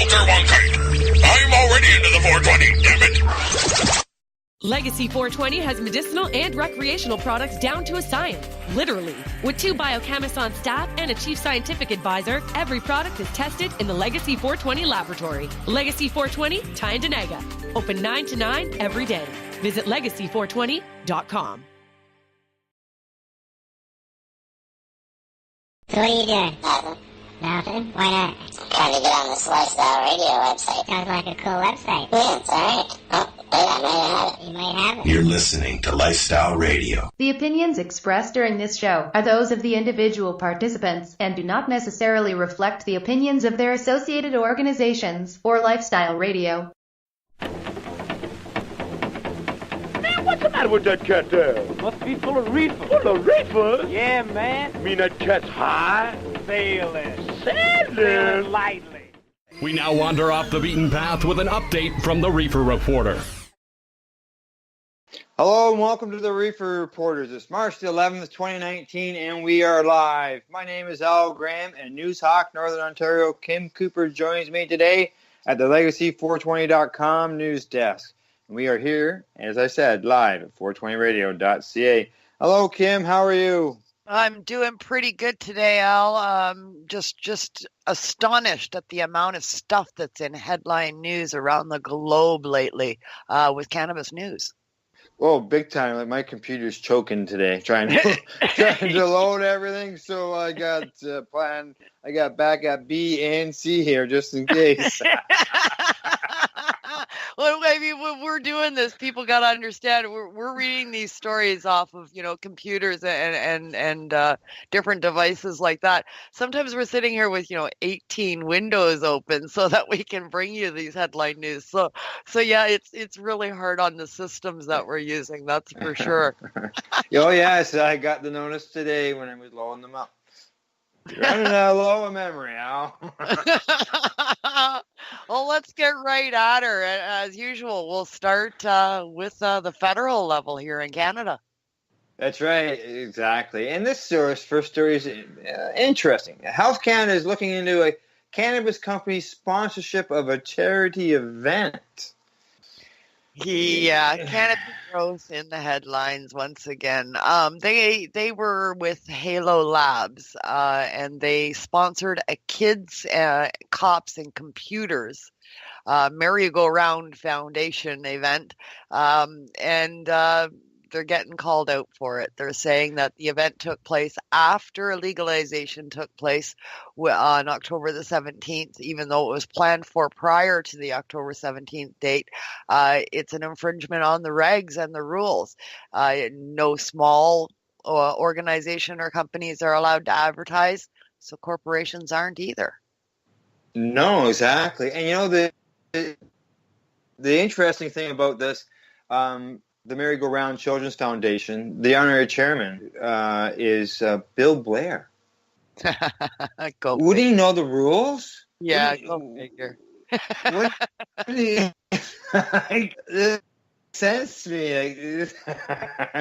alter one thing. I'm already into the 420, damn it. Legacy 420 has medicinal and recreational products down to a science, literally. With 2 biochemists on staff and a chief scientific advisor, every product is tested in the Legacy 420 laboratory. Legacy 420, Tyendinaga. Open 9 to 9 every day. Visit legacy420.com. So what are you doing? Nothing. Nothing? Why not? Trying to get on this Lifestyle Radio website. Sounds like a cool website. Yeah, it's alright. Oh, wait, I might have it. You might have it. You're listening to Lifestyle Radio. The opinions expressed during this show are those of the individual participants and do not necessarily reflect the opinions of their associated organizations or Lifestyle Radio. What's the matter with that cat there? Must be full of reefer. Full of reefer? Yeah, man. You mean that cat's high? Sailing. Sailing? Lightly. We now wander off the beaten path with an update from the Reefer Reporter. Hello and welcome to the Reefer Reporters. It's March the 11th, 2019, and we are live. My name is Al Graham, and News Hawk, Northern Ontario, Kim Cooper joins me today at the Legacy420.com news desk. We are here, as I said, live at 420radio.ca. Hello, Kim. How are you? I'm doing pretty good today, Al. Just astonished at the amount of stuff that's in headline news around the globe lately with cannabis news. Oh, big time. Like my computer's choking today, trying to load everything. So I got I got back at B and C here just in case. Well, I mean, when we're doing this, people got to understand we're reading these stories off of, computers and different devices like that. Sometimes we're sitting here with, 18 windows open so that we can bring you these headline news. So yeah, it's really hard on the systems that we're using. That's for sure. Oh, yes. I got the notice today when I was loading them up. You're running out low of memory, Al. Well, let's get right at her. As usual, we'll start with the federal level here in Canada. That's right, exactly. And this first story is interesting. Health Canada is looking into a cannabis company sponsorship of a charity event. Yeah, cannabis growth in the headlines once again. They were with Halo Labs, and they sponsored a kids, cops, and computers merry-go-round foundation event, and they're getting called out for it. They're saying that the event took place after legalization took place on October the 17th, even though it was planned for prior to the October 17th date. It's an infringement on the regs and the rules. No small organization or companies are allowed to advertise, so corporations aren't either. No, exactly. And the interesting thing about this, the Merry-Go-Round Children's Foundation, the honorary chairman is Bill Blair. Would he know the rules? Yeah, go figure. What this sense to me?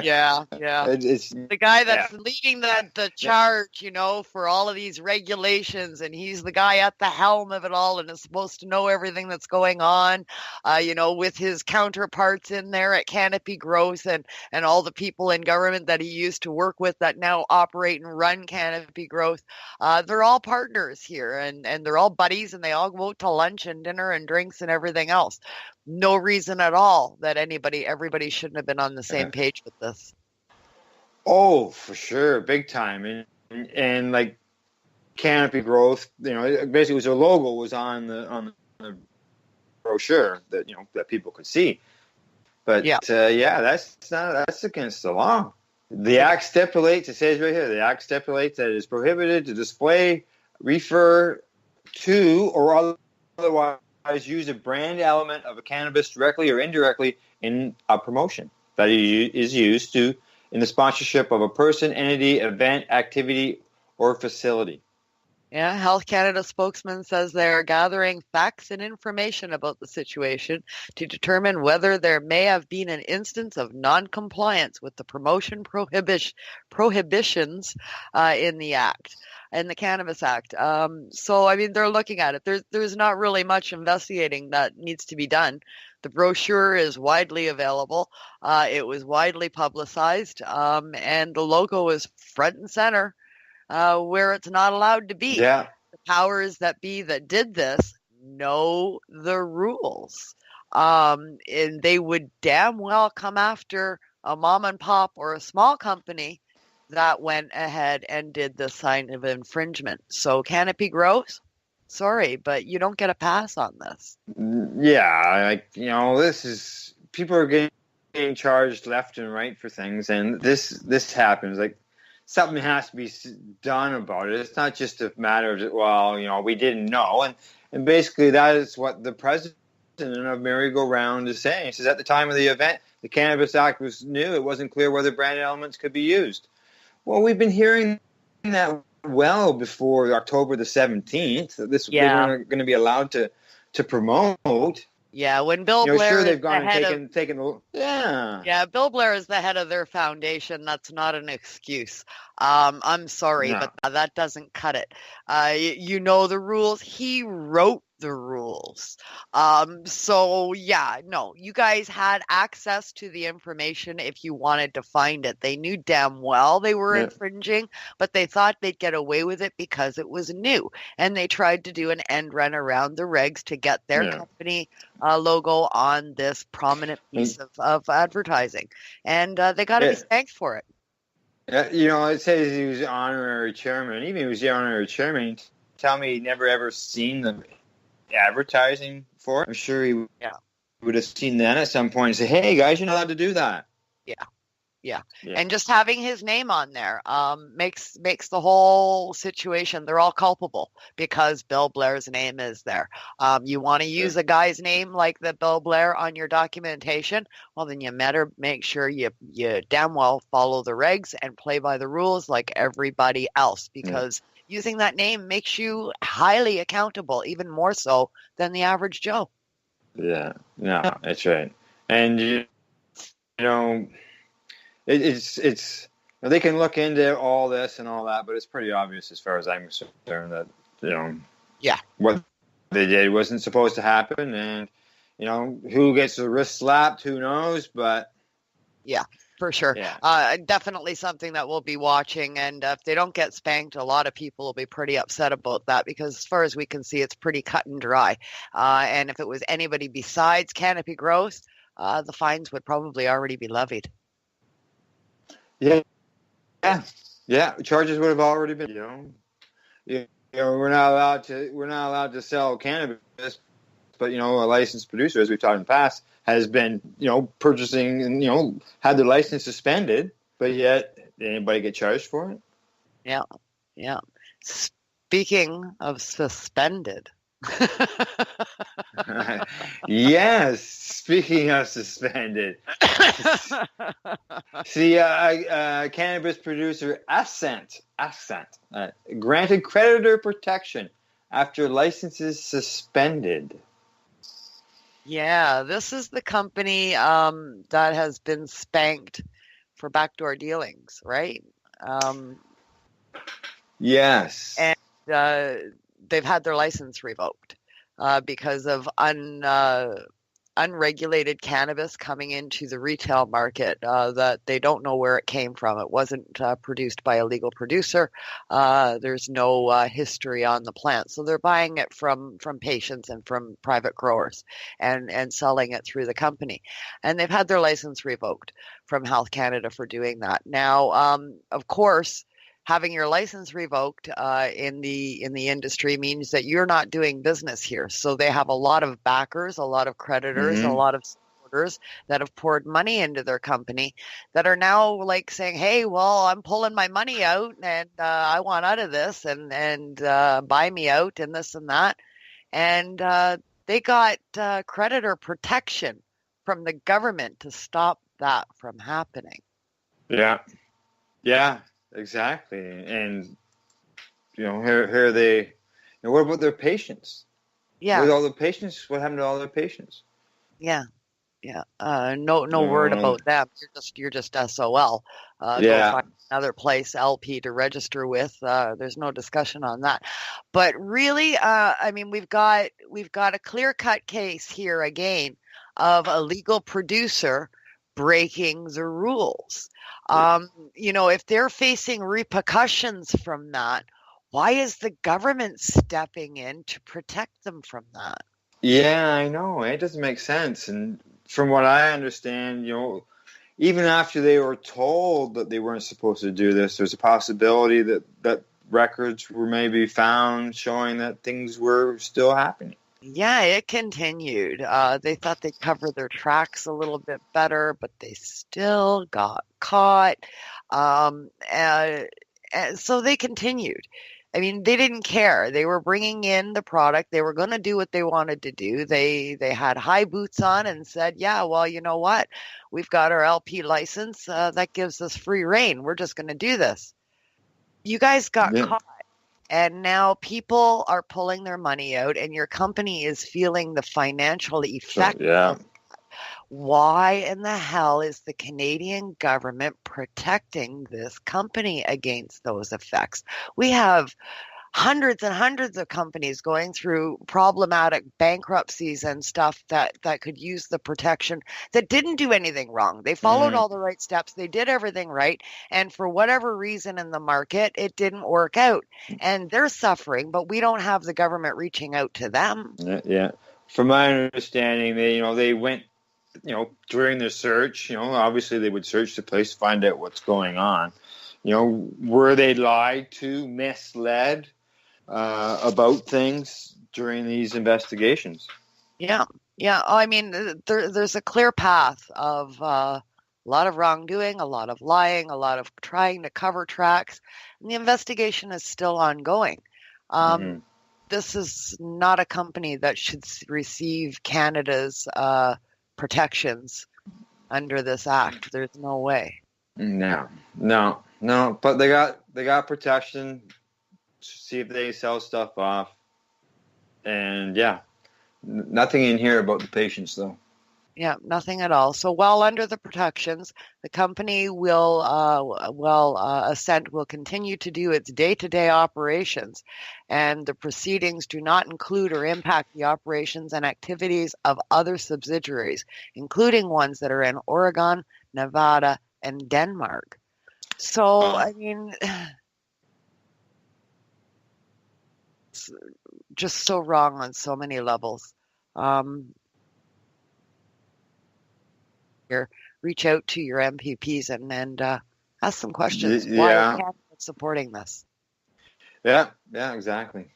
Yeah. It's the guy that's leading the charge, for all of these regulations, and he's the guy at the helm of it all and is supposed to know everything that's going on, with his counterparts in there at Canopy Growth and all the people in government that he used to work with that now operate and run Canopy Growth. They're all partners here, and they're all buddies, and they all go out to lunch and dinner and drinks and everything else. No reason at all that everybody shouldn't have been on the same page with this. Oh, for sure, big time, and like Canopy Growth, basically was their logo was on the brochure that that people could see. But that's against the law. The Act stipulates, it says right here, the Act stipulates that it is prohibited to display, refer to, or otherwise use a brand element of a cannabis directly or indirectly in a promotion that is used in the sponsorship of a person, entity, event, activity, or facility. Yeah, Health Canada spokesman says they are gathering facts and information about the situation to determine whether there may have been an instance of non-compliance with the promotion prohibitions in the Act. in the Cannabis Act. So, I mean, they're looking at it. There's not really much investigating that needs to be done. The brochure is widely available. It was widely publicized, and the logo is front and center where it's not allowed to be. Yeah. The powers that be that did this know the rules. And they would damn well come after a mom and pop or a small company that went ahead and did this sign of infringement. So Canopy Grows, sorry, but you don't get a pass on this. Yeah, like, this is, people are getting charged left and right for things, and this happens. Like, something has to be done about it. It's not just a matter of, well, we didn't know, and basically that is what the president of Merry-Go-Round is saying. He says at the time of the event, the Cannabis Act was new. It wasn't clear whether branded elements could be used. Well, we've been hearing that well before October the 17th. They weren't going to be allowed to promote. Yeah, when Bill Blair sure, is they've gone the head and taken. Yeah, Bill Blair is the head of their foundation. That's not an excuse. I'm sorry, No. but that doesn't cut it. You know the rules. He wrote the rules. So yeah, no, you guys had access to the information if you wanted to find it. They knew damn well they were infringing, but they thought they'd get away with it because it was new. And they tried to do an end run around the regs to get their company logo on this prominent piece of advertising. And they got to be thanked for it. It says he was honorary chairman. Even if he was the honorary chairman, tell me he'd never ever seen the advertising for it. I'm sure he would have seen that at some point and say, hey, guys, you're not allowed to do that. Yeah. And just having his name on there makes the whole situation, they're all culpable because Bill Blair's name is there. You want to use a guy's name like the Bill Blair on your documentation, well, then you better make sure you damn well follow the regs and play by the rules like everybody else, because using that name makes you highly accountable, even more so than the average Joe. Yeah, no, that's right. And, it's they can look into all this and all that, but it's pretty obvious as far as I'm concerned that what they did wasn't supposed to happen, and who gets the wrist slapped, who knows, but for sure. Definitely something that we'll be watching, and if they don't get spanked, a lot of people will be pretty upset about that, because as far as we can see, it's pretty cut and dry, and if it was anybody besides Canopy Growth, the fines would probably already be levied. Yeah. Charges would have already been. We're not allowed to sell cannabis, but a licensed producer, as we've talked in the past, has been purchasing and had their license suspended, but yet did anybody get charged for it? Yeah. Speaking of suspended. Yes, speaking of suspended. See, cannabis producer Ascent granted creditor protection after licenses suspended. Yeah, this is the company that has been spanked for backdoor dealings, right? Yes. And they've had their license revoked because of unregulated cannabis coming into the retail market that they don't know where it came from. It wasn't produced by a legal producer. There's no history on the plant. So they're buying it from patients and from private growers and selling it through the company. And they've had their license revoked from Health Canada for doing that. Now, of course, having your license revoked in the industry means that you're not doing business here. So they have a lot of backers, a lot of creditors, a lot of supporters that have poured money into their company that are now like saying, hey, well, I'm pulling my money out and I want out of this and buy me out and this and that. And they got creditor protection from the government to stop that from happening. Yeah. Exactly, and here they. What about their patients? Yeah, with all the patients, what happened to all their patients? Yeah, Yeah. No word about them. You're just SOL. Go find another place LP to register with. There's no discussion on that. But really, I mean, we've got a clear-cut case here again of a legal producer breaking the rules. If they're facing repercussions from that, why is the government stepping in to protect them from that? Yeah, I know. It doesn't make sense. And from what I understand, even after they were told that they weren't supposed to do this, there's a possibility that records were maybe found showing that things were still happening. Yeah, it continued. They thought they'd cover their tracks a little bit better, but they still got caught. So they continued. I mean, they didn't care. They were bringing in the product. They were going to do what they wanted to do. They had high boots on and said, yeah, well, you know what? We've got our LP license. That gives us free reign. We're just going to do this. You guys got caught. And now people are pulling their money out, and your company is feeling the financial effect. Why in the hell is the Canadian government protecting this company against those effects? We have hundreds and hundreds of companies going through problematic bankruptcies and stuff that could use the protection, that didn't do anything wrong. They followed all the right steps. They did everything right. And for whatever reason in the market, it didn't work out. And they're suffering, but we don't have the government reaching out to them. Yeah. From my understanding, they went, during their search, obviously they would search the place to find out what's going on. Were they lied to, misled about things during these investigations? Yeah. I mean, there's a clear path of a lot of wrongdoing, a lot of lying, a lot of trying to cover tracks, and the investigation is still ongoing. This is not a company that should receive Canada's protections under this act. There's no way. No. But they got protection. See if they sell stuff off. And nothing in here about the patients though. Yeah, nothing at all. So while under the protections, the company will Ascent will continue to do its day-to-day operations, and the proceedings do not include or impact the operations and activities of other subsidiaries, including ones that are in Oregon, Nevada, and Denmark. So, I mean, it's just so wrong on so many levels. Reach out to your MPPs and ask some questions. Why are Canada supporting this? Yeah, exactly.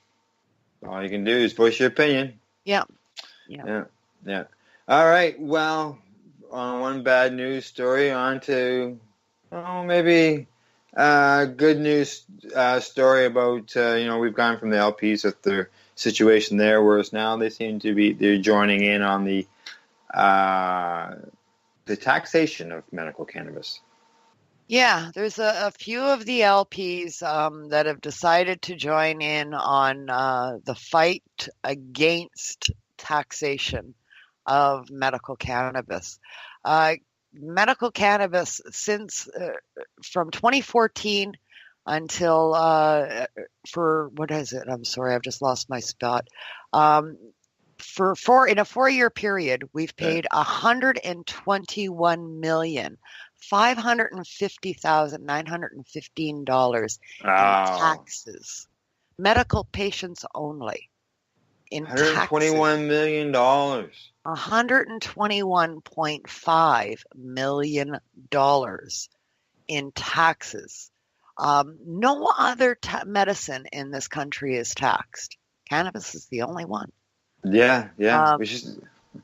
All you can do is voice your opinion. Yeah. All right. Well, on one bad news story, on to maybe a good news story about we've gone from the LPs with their situation there, whereas now they seem to be joining in on the taxation of medical cannabis. Yeah, there's a few of the LPs that have decided to join in on the fight against taxation of medical cannabis. Medical cannabis since from 2014 until for what is it? I'm sorry, I've just lost my spot. In a 4-year period, we've paid $121,550,915 in taxes. Medical patients only. In $121 million. $121.5 million in taxes. No other medicine in this country is taxed. Cannabis is the only one. Yeah.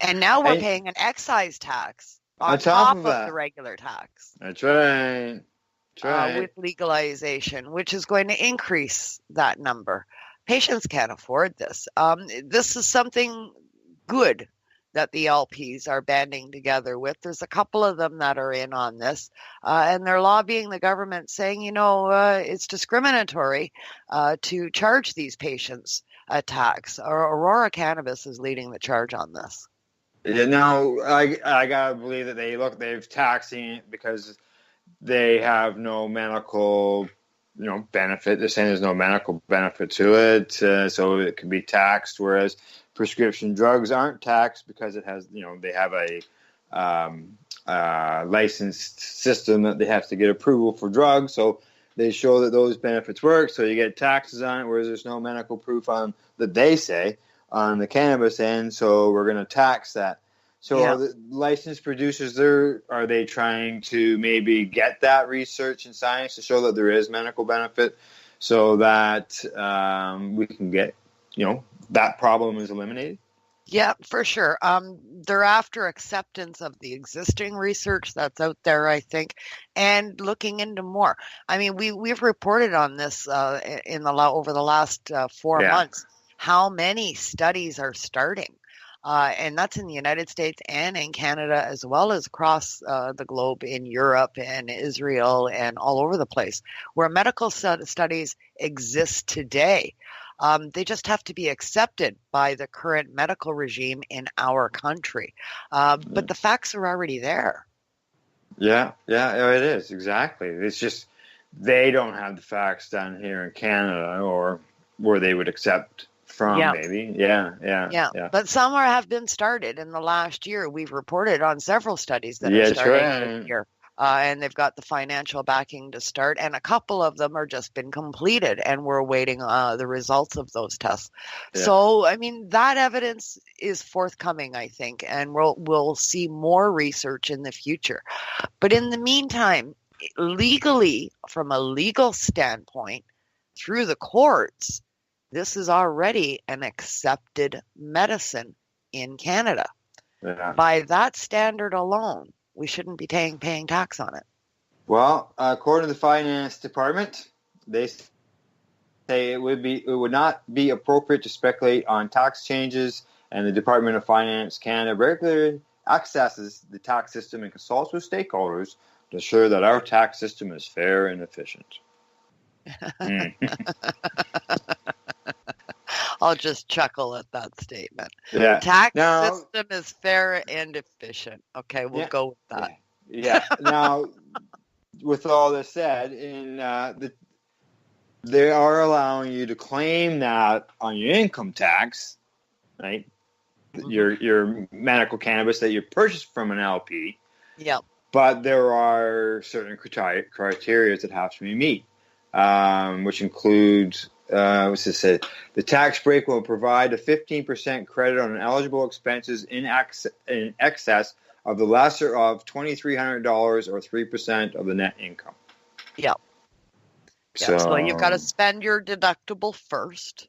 And now we're paying an excise tax on top of the regular tax. That's right. With legalization, which is going to increase that number. Patients can't afford this. This is something good that the LPs are banding together with. There's a couple of them that are in on this, and they're lobbying the government saying, it's discriminatory to charge these patients a tax. Aurora Cannabis is leading the charge on this. Yeah, no, I gotta believe that they've taxing it because they have no medical, benefit. They're saying there's no medical benefit to it, so it can be taxed. Whereas prescription drugs aren't taxed because it has, they have a licensed system that they have to get approval for drugs. So they show that those benefits work. So you get taxes on it, whereas there's no medical proof on that they say on the cannabis end. So we're going to tax that. So are the licensed producers are they trying to maybe get that research and science to show that there is medical benefit so that we can get, that problem is eliminated? Yeah, for sure. They're after acceptance of the existing research that's out there, I think, and looking into more. I mean, we've reported on this over the last 4 months, how many studies are starting. And that's in the United States and in Canada, as well as across the globe in Europe and Israel and all over the place, where medical studies exist today. They just have to be accepted by the current medical regime in our country. But the facts are already there. Yeah, it is. Exactly. It's just they don't have the facts down here in Canada or where they would accept from, maybe. Yeah. But some have been started in the last year. We've reported on several studies that are starting this year. And they've got the financial backing to start, and a couple of them are just been completed, and we're awaiting the results of those tests. Yeah. So, I mean, that evidence is forthcoming, I think, and we'll see more research in the future. But in the meantime, legally, from a legal standpoint, through the courts, this is already an accepted medicine in Canada. Yeah. By that standard alone, we shouldn't be paying tax on it. Well, according to the Finance Department, they say it would not be appropriate to speculate on tax changes, and the Department of Finance Canada regularly accesses the tax system and consults with stakeholders to ensure that our tax system is fair and efficient. I'll just chuckle at that statement. Yeah. The tax system is fair and efficient. Okay, we'll go with that. Yeah. Now, with all this said, they are allowing you to claim that on your income tax, right? Mm-hmm. Your medical cannabis that you purchased from an LP. Yep. But there are certain criteria that have to be met, which includes. What's this say? The tax break will provide a 15% credit on eligible expenses in excess of the lesser of $2,300 or 3% of the net income. Yep. So you've got to spend your deductible first,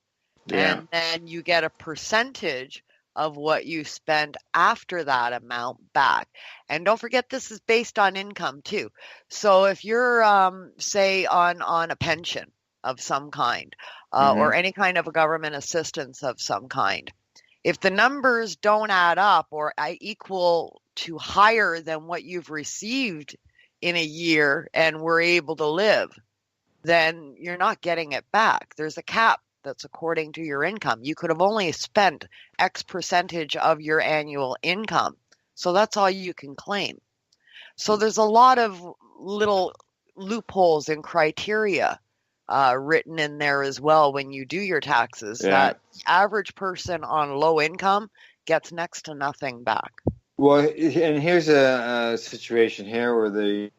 and then you get a percentage of what you spend after that amount back. And don't forget, this is based on income too. So if you're, say, on a pension of some kind, or any kind of a government assistance of some kind, if the numbers don't add up or equal to higher than what you've received in a year and were able to live, then you're not getting it back. There's a cap that's according to your income. You could have only spent X percentage of your annual income. So that's all you can claim. So there's a lot of little loopholes and criteria written in there as well when you do your taxes, that the average person on low income gets next to nothing back. Well, and here's a situation here where the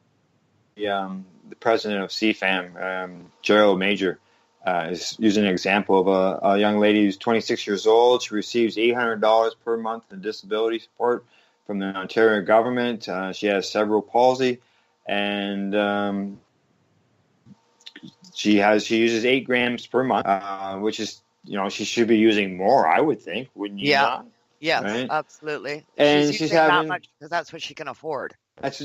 president of CFAM, Gerald Major, is using an example of a young lady who's 26 years old. She receives $800 per month in disability support from the Ontario government. She has cerebral palsy, and she uses 8 grams per month, which is, she should be using more, I would think, wouldn't you? Yeah. Yes, right? Absolutely. And she's having that much because that's what she can afford. That's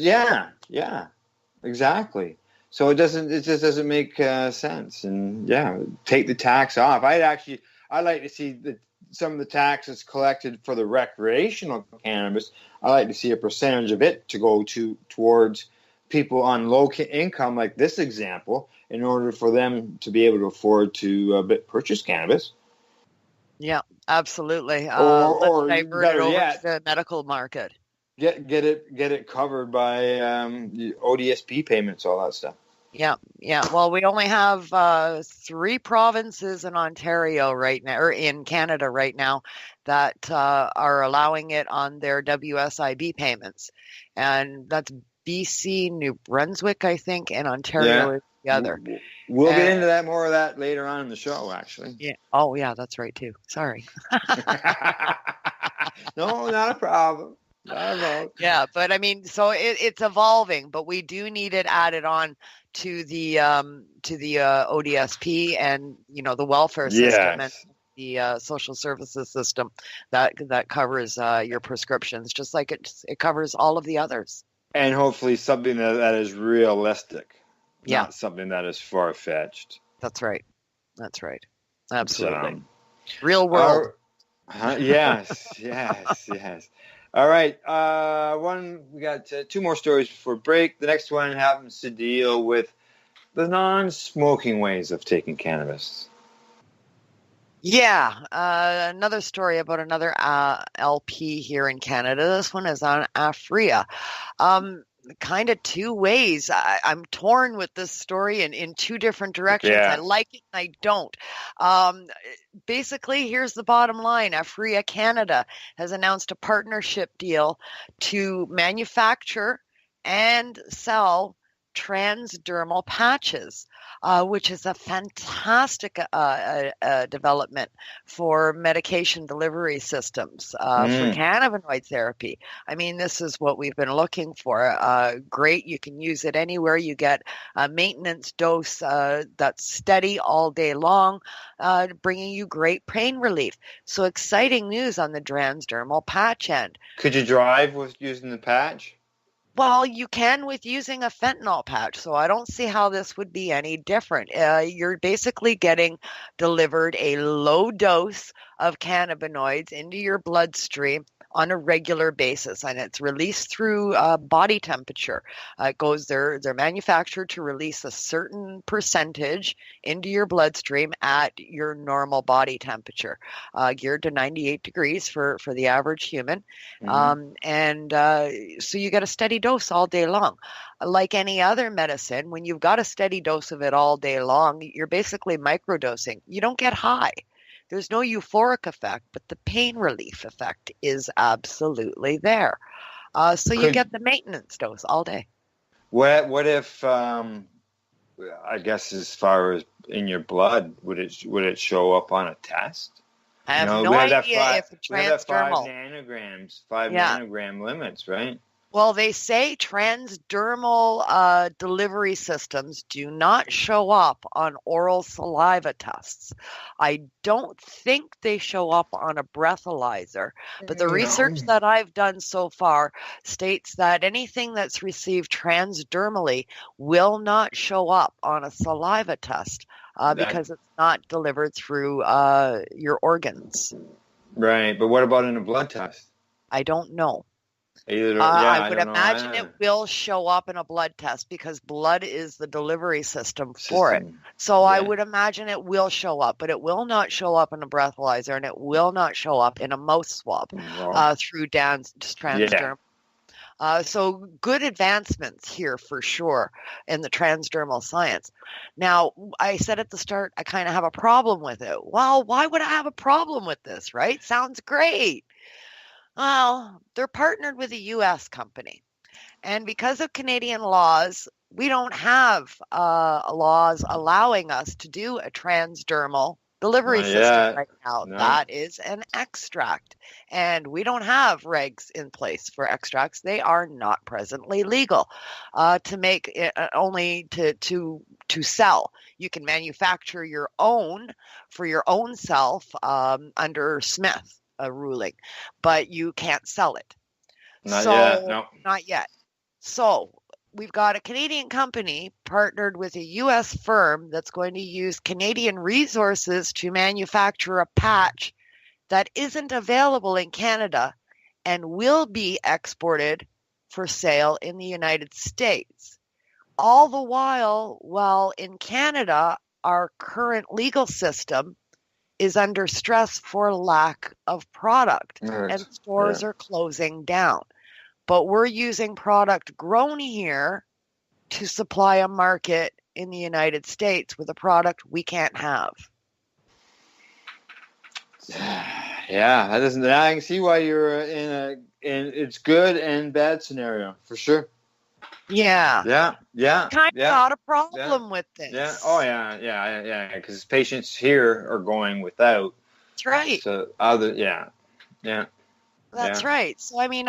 exactly. So it just doesn't make sense. And take the tax off. I'd like to see some of the taxes collected for the recreational cannabis. I like to see a percentage of it to go towards people on low income, like this example, in order for them to be able to afford to purchase cannabis. Yeah, absolutely. Or Let's divert better it over yet, to the medical market. get it covered by ODSP payments, all that stuff. Yeah, yeah. Well, we only have 3 provinces in Ontario right now, or in Canada right now, that are allowing it on their WSIB payments, and that's BC, New Brunswick, I think, and Ontario is the other. We'll get into that more of that later on in the show, actually. Yeah. Oh, yeah, that's right too. Sorry. No, not a problem. Yeah, but I mean, so it's evolving, but we do need it added on to the ODSP and the welfare system and the social services system that covers your prescriptions, just like it covers all of the others. And hopefully something that is realistic, not something that is far-fetched. That's right. That's right. Absolutely. Real world. Yes. All right. We got 2 more stories before break. The next one happens to deal with the non-smoking ways of taking cannabis. Yeah. Another story about another LP here in Canada. This one is on Aphria. Kind of 2 ways. I'm torn with this story in 2 different directions. Yeah. I like it and I don't. Basically, here's the bottom line. Aphria Canada has announced a partnership deal to manufacture and sell transdermal patches, which is a fantastic development for medication delivery systems for cannabinoid therapy. I mean, this is what we've been looking for. Great. You can use it anywhere. You get a maintenance dose that's steady all day long, bringing you great pain relief. So exciting news on the transdermal patch end. Could you drive with using the patch? Well, you can with using a fentanyl patch, so I don't see how this would be any different. You're basically getting delivered a low dose of cannabinoids into your bloodstream on a regular basis, and it's released through body temperature. They're manufactured to release a certain percentage into your bloodstream at your normal body temperature, geared to 98 degrees for the average human. So you get a steady dose all day long. Like any other medicine, when you've got a steady dose of it all day long, you're basically microdosing. You don't get high. There's no euphoric effect, but the pain relief effect is absolutely there. So you get the maintenance dose all day. What if, I guess as far as in your blood, would it show up on a test? I have no idea if it's transdermal. 5 nanogram limits, right? Well, they say transdermal delivery systems do not show up on oral saliva tests. I don't think they show up on a breathalyzer, but the research that I've done so far states that anything that's received transdermally will not show up on a saliva test because it's not delivered through your organs. Right, but what about in a blood test? I don't know. I would imagine it will show up in a blood test because blood is the delivery system for it. So I would imagine it will show up, but it will not show up in a breathalyzer and it will not show up in a mouth swab through transdermal. So good advancements here for sure in the transdermal science. Now, I said at the start, I kind of have a problem with it. Well, why would I have a problem with this, right? Sounds great. Well, they're partnered with a U.S. company. And because of Canadian laws, we don't have laws allowing us to do a transdermal delivery system right now. No. That is an extract. And we don't have regs in place for extracts. They are not presently legal to make only to sell. You can manufacture your own for your own self under Smith. A ruling, but you can't sell it. Not yet. No. Not yet. So we've got a Canadian company partnered with a U.S. firm that's going to use Canadian resources to manufacture a patch that isn't available in Canada and will be exported for sale in the United States. All the while in Canada, our current legal system is under stress for lack of product, Right. and stores are closing down. But we're using product grown here to supply a market in the United States with a product we can't have. Yeah, that doesn't. I can see why you're in it's good and bad scenario for sure. Yeah. Yeah. Kind of got a problem with this. Yeah. Oh yeah. Because patients here are going without. That's right. So That's right. So I mean,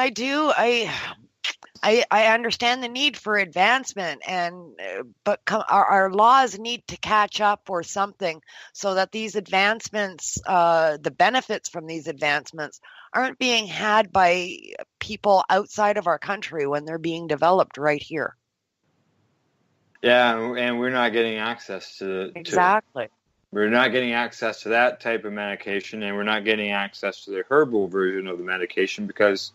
I understand the need for advancement, but our laws need to catch up or something so that these advancements, the benefits from these advancements, aren't being had by people outside of our country when they're being developed right here. Yeah, and we're not getting access to exactly. We're not getting access to that type of medication, and we're not getting access to the herbal version of the medication because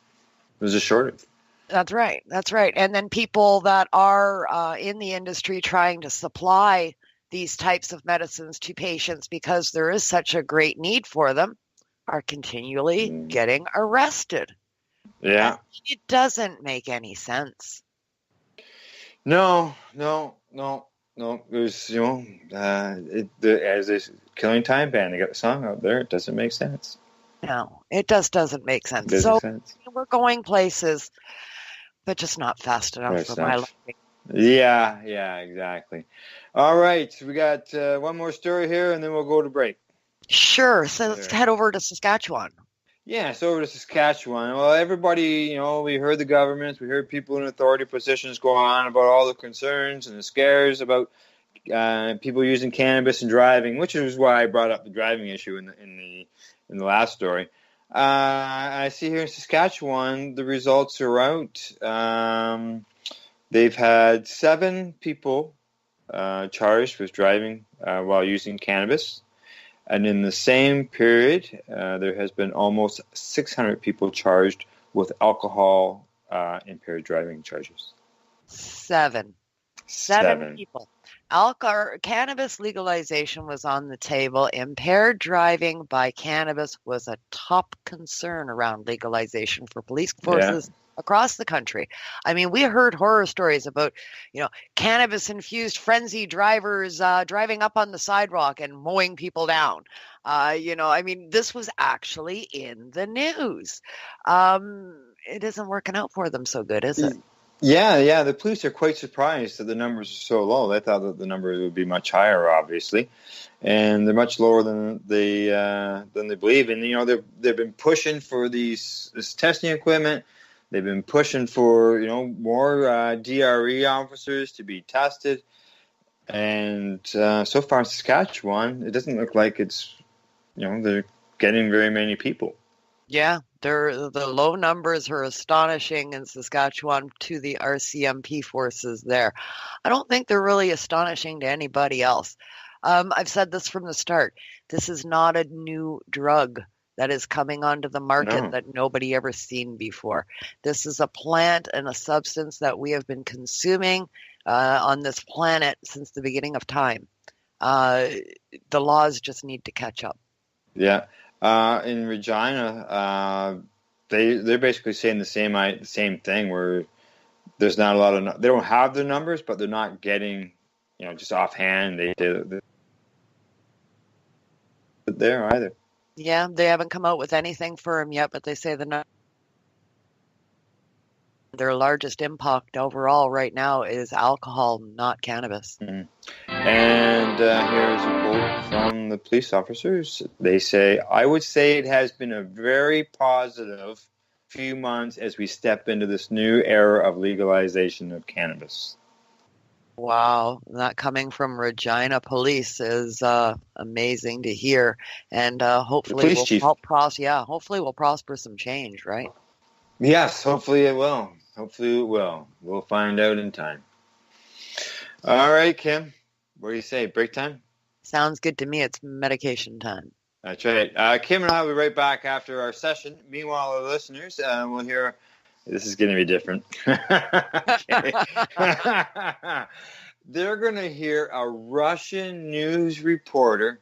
there's a shortage. That's right. That's right. And then people that are in the industry trying to supply these types of medicines to patients because there is such a great need for them are continually getting arrested. Yeah. And it doesn't make any sense. No. There's, as a Killing Time band, they got a song out there. It doesn't make sense. No, it just doesn't make sense. We're going places, but just not fast enough for my liking. Yeah, exactly. All right, we got one more story here, and then we'll go to break. Sure. So let's head over to Saskatchewan. Yeah, so over to Saskatchewan. Well, everybody, we heard the governments, we heard people in authority positions go on about all the concerns and the scares about people using cannabis and driving, which is why I brought up the driving issue in the last story. I see here in Saskatchewan, the results are out. They've had 7 people charged with driving while using cannabis. And in the same period, there has been almost 600 people charged with alcohol impaired driving charges. 7 people. Cannabis legalization was on the table. Impaired driving by cannabis was a top concern around legalization for police forces across the country. I mean, we heard horror stories about, cannabis-infused frenzy drivers driving up on the sidewalk and mowing people down. This was actually in the news. It isn't working out for them so good, is it? Yeah. The police are quite surprised that the numbers are so low. They thought that the numbers would be much higher, obviously, and they're much lower than they believe. And they've been pushing for this testing equipment. They've been pushing for more DRE officers to be tested. And so far in Saskatchewan, it doesn't look like it's they're getting very many people. Yeah, the low numbers are astonishing in Saskatchewan to the RCMP forces there. I don't think they're really astonishing to anybody else. I've said this from the start. This is not a new drug that is coming onto the market that nobody ever seen before. This is a plant and a substance that we have been consuming on this planet since the beginning of time. The laws just need to catch up. Yeah. In Regina, they're basically saying the same thing, where there's not a lot of, they don't have the numbers, but they're not getting, just offhand. They're there either. Yeah, they haven't come out with anything firm yet, but they say their largest impact overall right now is alcohol, not cannabis. Mm-hmm. And here's a quote from the police officers. They say, "I would say it has been a very positive few months as we step into this new era of legalization of cannabis." Wow, that coming from Regina Police is amazing to hear, and hopefully we'll prosper some change, right? Yes, hopefully it will. We'll find out in time. All right, Kim. What do you say? Break time? Sounds good to me. It's medication time. That's right. Kim and I will be right back after our session. Meanwhile, our listeners will hear. This is going to be different. They're going to hear a Russian news reporter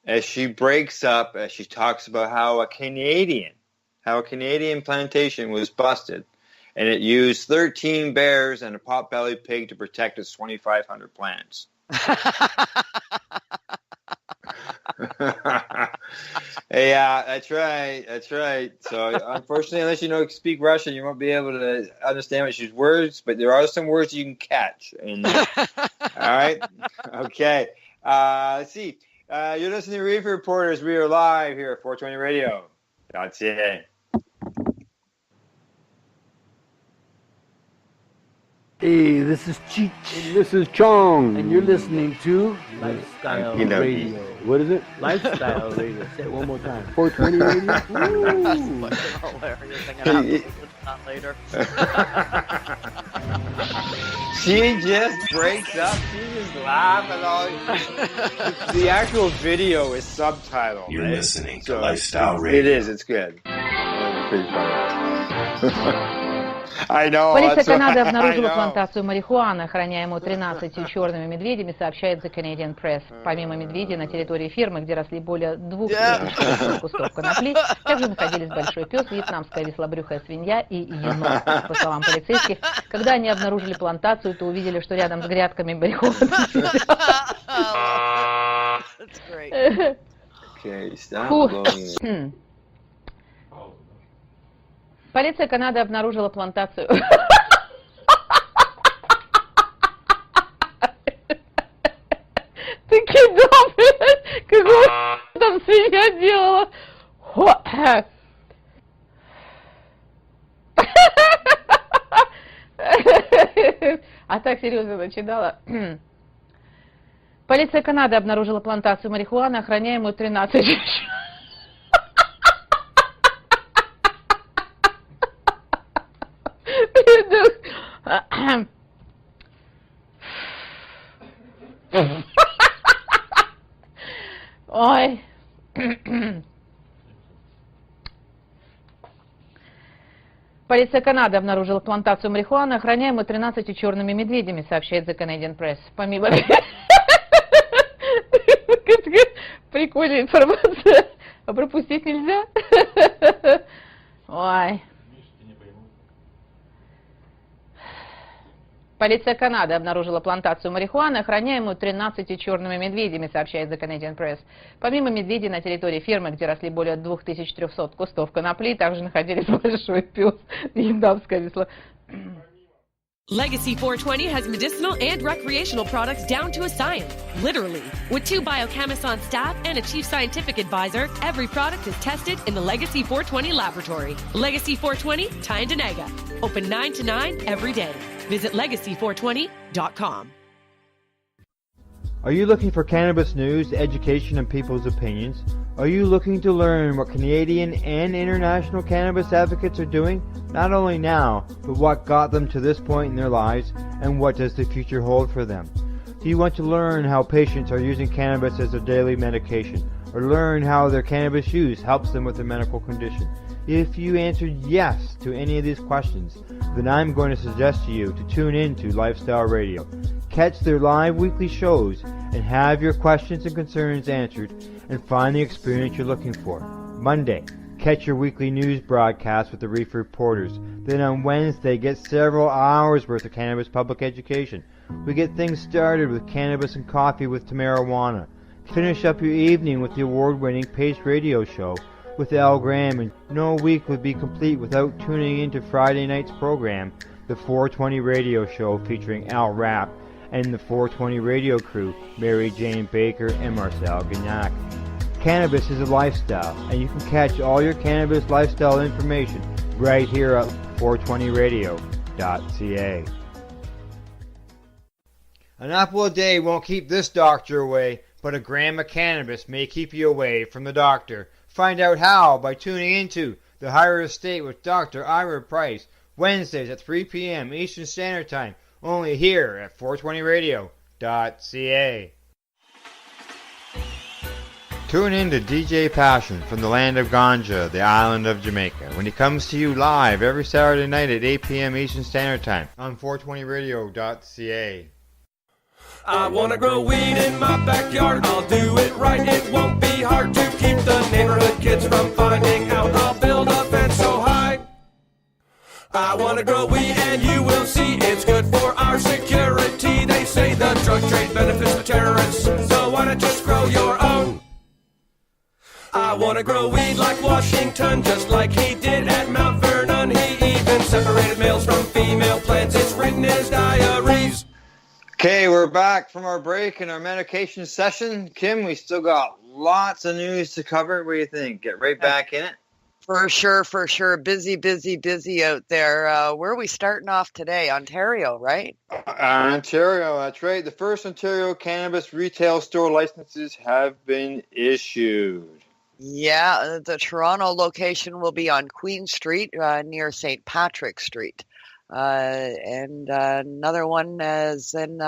as she breaks up, as she talks about how a Canadian plantation was busted, and it used 13 bears and a pot-bellied pig to protect its 2,500 plants. Yeah, that's right. So unfortunately, unless you speak Russian, you won't be able to understand what she's words, but there are some words you can catch. All right? Okay. Let's see. You're listening to Reefer Reporters. We are live here at 420 Radio.ca. Hey, this is Cheech. And this is Chong. And you're listening to Lifestyle Radio. What is it? Lifestyle Radio. Say it one more time. 420 Radio? That's fucking hilarious. I'm going to have to listen to that later. She just breaks up. She just laughs and all. The actual video is subtitled. You're listening to Lifestyle Radio. It is. It's good. It's pretty funny. I know. Полиция Канады обнаружила плантацию марихуаны, охраняемую 13 черными медведями, сообщает The Canadian Press. Помимо медведей, на территории фермы, где росли более 2000 кустов конопли, также находились большой пес, вьетнамская веслобрюхая свинья и енот. По словам полицейских, когда они обнаружили плантацию, то увидели, что рядом с грядками марихуаны. Полиция Канады обнаружила плантацию. Ты кидал, блядь, какого там свинья делала? А так серьезно начинала. Полиция Канады обнаружила плантацию марихуаны, охраняемую 13 Ой. Полиция Канады обнаружила плантацию марихуаны, охраняемую 13 черными медведями, сообщает The Canadian Press. Помимо... Прикольная информация. А пропустить нельзя? Ой. Полиция Канады обнаружила плантацию марихуаны, охраняемую 13 черными медведями, сообщает The Canadian Press. Помимо медведей на территории фермы, где росли более 2300 кустов конопли, также находились большой пес, вьетнамская весла. Legacy 420 has medicinal and recreational products down to a science. Literally. With 2 biochemists on staff and a chief scientific advisor, every product is tested in the Legacy 420 laboratory. Legacy 420, Tyendinaga. Open 9 to 9 every day. Visit legacy420.com. Are you looking for cannabis news, education, and people's opinions? Are you looking to learn what Canadian and international cannabis advocates are doing, not only now, but what got them to this point in their lives, and what does the future hold for them? Do you want to learn how patients are using cannabis as a daily medication, or learn how their cannabis use helps them with their medical condition? If you answered yes to any of these questions, then I'm going to suggest to you to tune in to Lifestyle Radio. Catch their live weekly shows and have your questions and concerns answered and find the experience you're looking for. Monday, catch your weekly news broadcast with the Reefer Reporters. Then on Wednesday, get several hours worth of cannabis public education. We get things started with Cannabis and Coffee with Tamarawana. Finish up your evening with the award-winning Pace Radio Show with Al Graham, and no week would be complete without tuning into Friday night's program, the 420 Radio Show featuring Al Rapp and the 420 Radio crew, Mary Jane Baker and Marcel Gagnac. Cannabis is a lifestyle, and you can catch all your cannabis lifestyle information right here at 420radio.ca. An apple a day won't keep this doctor away, but a gram of cannabis may keep you away from the doctor. Find out how by tuning into The Higher Estate with Dr. Ira Price, Wednesdays at 3 p.m. Eastern Standard Time, only here at 420radio.ca. Tune in to DJ Passion from the land of Ganja, the island of Jamaica, when he comes to you live every Saturday night at 8 p.m. Eastern Standard Time on 420radio.ca. I wanna grow weed in my backyard. I'll do it right. It won't be I want to grow weed like Washington, just like he did at Mount Vernon. He even separated males from female plants. It's written in his diaries. Okay, we're back from our break and our medication session. Kim, we still got lots of news to cover. What do you think? Get right back in it? For sure. Busy out there. Where are we starting off today? Ontario, right? Ontario, that's right. The first Ontario cannabis retail store licenses have been issued. Yeah, the Toronto location will be on Queen Street near St. Patrick Street. And another one is in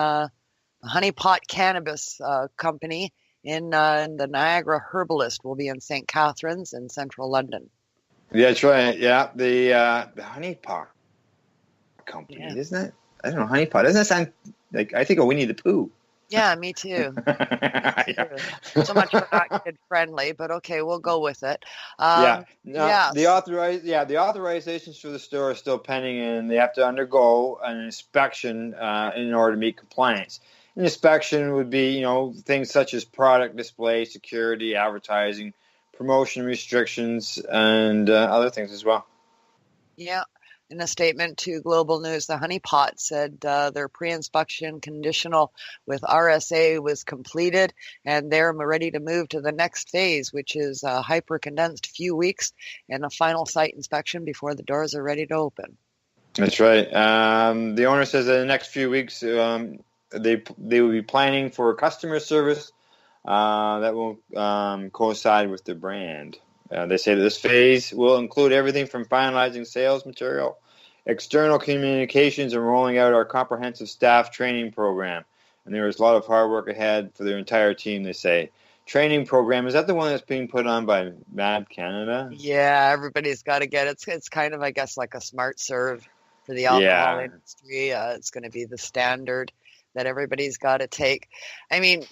Honey Pot Cannabis Company in the Niagara Herbalist will be in St. Catharines in central London. Yeah, that's right. Yeah, the Honey Pot Company, isn't it? I don't know, Honey Pot. Doesn't that sound like, I think of Winnie the Pooh? Yeah, me too. So much for not kid friendly, but okay, we'll go with it. The authorizations for the store are still pending, and they have to undergo an inspection in order to meet compliance. An inspection would be, things such as product display, security, advertising, promotion restrictions, and other things as well. Yeah. In a statement to Global News, the Honey Pot said their pre-inspection conditional with RSA was completed, and they're ready to move to the next phase, which is a hyper-condensed few weeks and a final site inspection before the doors are ready to open. That's right. The owner says that in the next few weeks they will be planning for customer service that will coincide with the brand. They say that this phase will include everything from finalizing sales material, external communications, and rolling out our comprehensive staff training program. And there is a lot of hard work ahead for their entire team, they say. Training program, is that the one that's being put on by Mad Canada? Yeah, everybody's got to get it. It's kind of, I guess, like a smart serve for the alcohol industry. It's going to be the standard that everybody's got to take. I mean,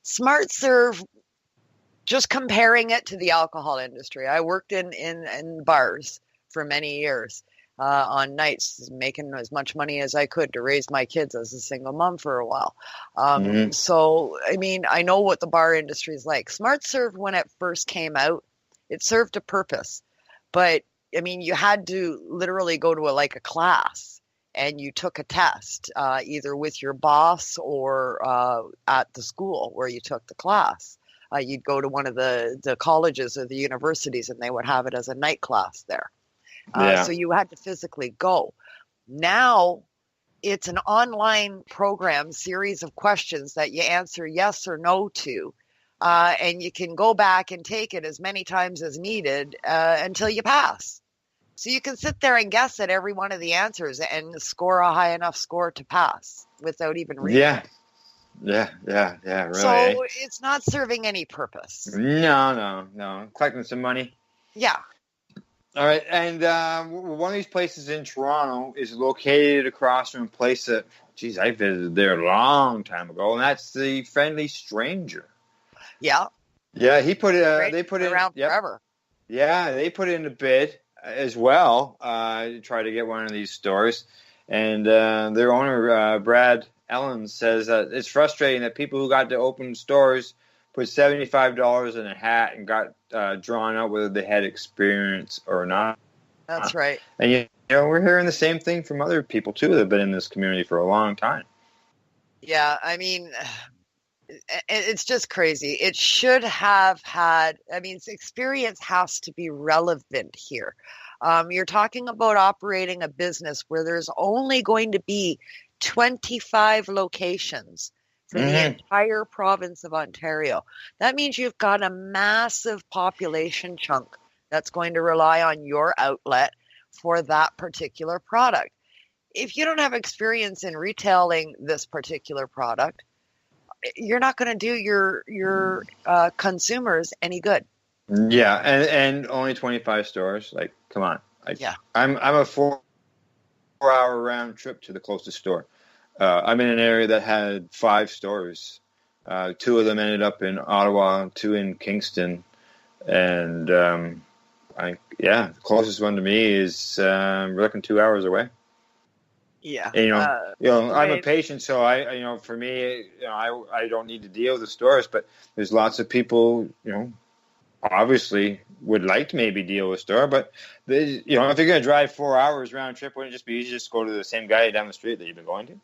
smart serve, just comparing it to the alcohol industry. I worked in bars for many years on nights, making as much money as I could to raise my kids as a single mom for a while. So, I mean, I know what the bar industry is like. Smart Serve, when it first came out, it served a purpose. But, I mean, you had to literally go to a class, and you took a test, either with your boss or at the school where you took the class. You'd go to one of the colleges or the universities, and they would have it as a night class there. So you had to physically go. Now it's an online program, series of questions that you answer yes or no to, and you can go back and take it as many times as needed until you pass. So you can sit there and guess at every one of the answers and score a high enough score to pass without even reading. Yeah, really. So it's not serving any purpose. No. Collecting some money. Yeah. All right, and one of these places in Toronto is located across from a place that, I visited there a long time ago, and that's the Friendly Stranger. Yeah. Yeah, they put it around forever. Yeah, they put in a bid as well to try to get one of these stores, and their owner, Brad Ellen, says that it's frustrating that people who got to open stores put $75 in a hat and got drawn out whether they had experience or not. That's right. And we're hearing the same thing from other people too that have been in this community for a long time. Yeah, I mean, it's just crazy. It should have had, experience has to be relevant here. You're talking about operating a business where there's only going to be 25 locations for the entire province of Ontario. That means you've got a massive population chunk that's going to rely on your outlet for that particular product. If you don't have experience in retailing this particular product, you're not going to do your consumers any good. Yeah, and only 25 stores. Like, come on. I'm a 4-hour round trip to the closest store. I'm in an area that had 5 stores. 2 of them ended up in Ottawa, 2 in Kingston, and the closest one to me is we're looking 2 hours away. Yeah. And, I'm a patient, so for me, I don't need to deal with the stores, but there's lots of people, obviously would like to maybe deal with store, but if you're going to drive 4 hours round trip, wouldn't it just be easy to just go to the same guy down the street that you've been going to?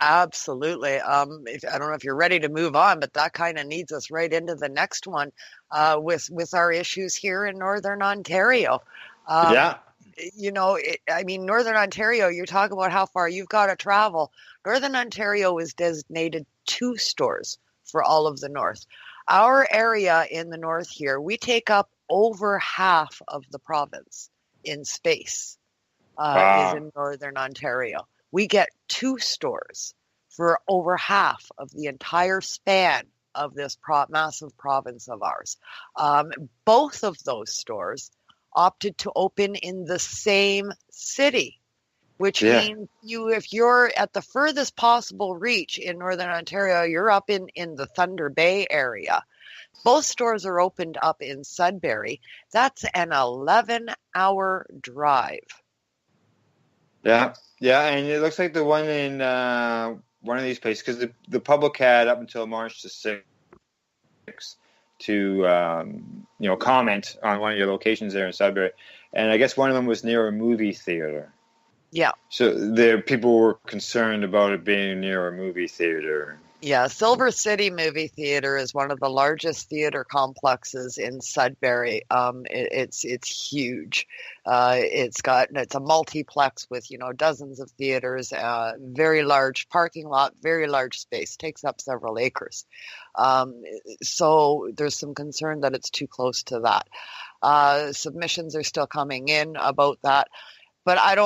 Absolutely. I don't know if you're ready to move on, but that kind of leads us right into the next one with our issues here in Northern Ontario. Northern Ontario, you talk about how far you've got to travel. Northern Ontario is designated 2 stores for all of the North. Our area in the North here, we take up over half of the province in space is in Northern Ontario. We get 2 stores for over half of the entire span of this massive province of ours. Both of those stores opted to open in the same city, which means if you're at the furthest possible reach in Northern Ontario, you're up in the Thunder Bay area. Both stores are opened up in Sudbury. That's an 11-hour drive. Yeah, and it looks like the one in one of these places, because the public had up until March the 6th to comment on one of your locations there in Sudbury, and I guess one of them was near a movie theater. Yeah. So people were concerned about it being near a movie theater. Yeah, Silver City Movie Theater is one of the largest theater complexes in Sudbury. It's huge. It's a multiplex with dozens of theaters, very large parking lot, very large space, takes up several acres. So there's some concern that it's too close to that. Submissions are still coming in about that. But I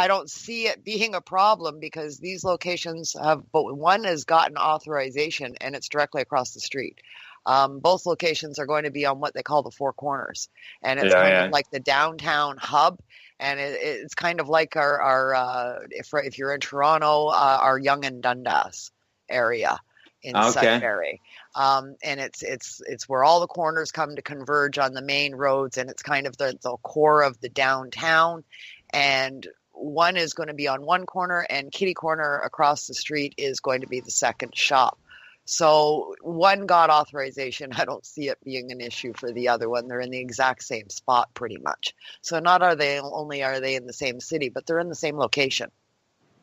don't see it being a problem because these locations one has gotten authorization and it's directly across the street. Both locations are going to be on what they call the Four Corners, and it's kind of like the downtown hub, and it's kind of like our if you're in Toronto, our Yonge and Dundas area in Sudbury. And it's where all the corners come to converge on the main roads, and it's kind of the core of the downtown. And one is going to be on one corner, and kitty corner across the street is going to be the second shop. So one got authorization. I don't see it being an issue for the other one. They're in the exact same spot pretty much. So not only are they in the same city, but they're in the same location.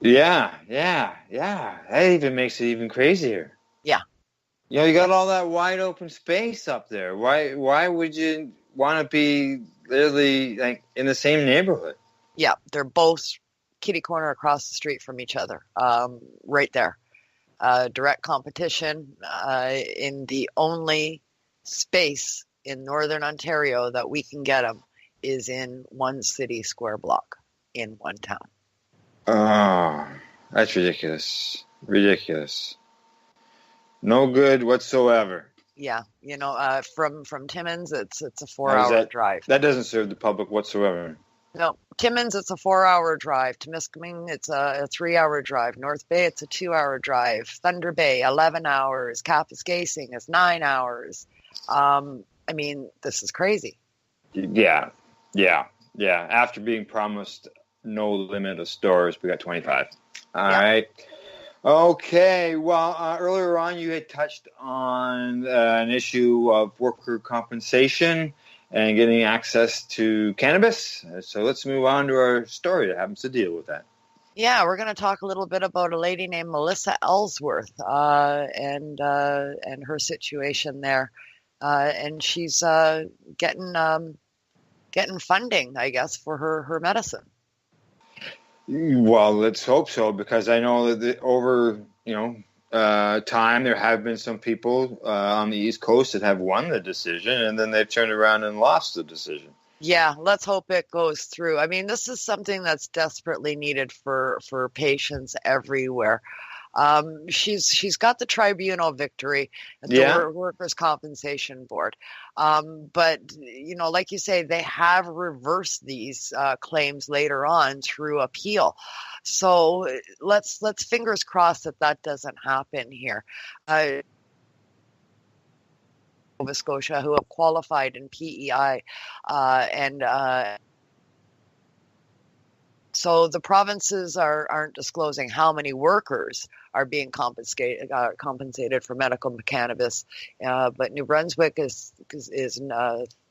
Yeah. That even makes it even crazier. Yeah. You got all that wide open space up there. Why would you want to be literally like in the same neighborhood? Yeah, they're both kitty corner across the street from each other, right there. Direct competition in the only space in Northern Ontario that we can get them is in one city square block in one town. Oh, that's ridiculous. Ridiculous. No good whatsoever. Yeah, from Timmins, it's a 4-hour drive. That doesn't serve the public whatsoever. No, Timmins, it's a 4-hour drive. Temiskaming, it's a 3-hour drive. North Bay, it's a 2-hour drive. Thunder Bay, 11 hours. Kapuskasing is 9 hours. This is crazy. Yeah. After being promised no limit of stores, we got 25. All right. Okay. Well, earlier on, you had touched on an issue of worker compensation and getting access to cannabis. So let's move on to our story that happens to deal with that. Yeah, we're going to talk a little bit about a lady named Melissa Ellsworth and her situation there. And she's getting funding, I guess, for her medicine. Well, let's hope so, because I know that over time there have been some people on the East Coast that have won the decision, and then they've turned around and lost the decision. Yeah, let's hope it goes through. This is something that's desperately needed for patients everywhere. She's got the tribunal victory at the Workers' Compensation Board. But, like you say, they have reversed these claims later on through appeal. So let's fingers crossed that doesn't happen here. Nova Scotia, who have qualified in PEI and So the provinces aren't disclosing how many workers are being compensated for medical cannabis, but New Brunswick is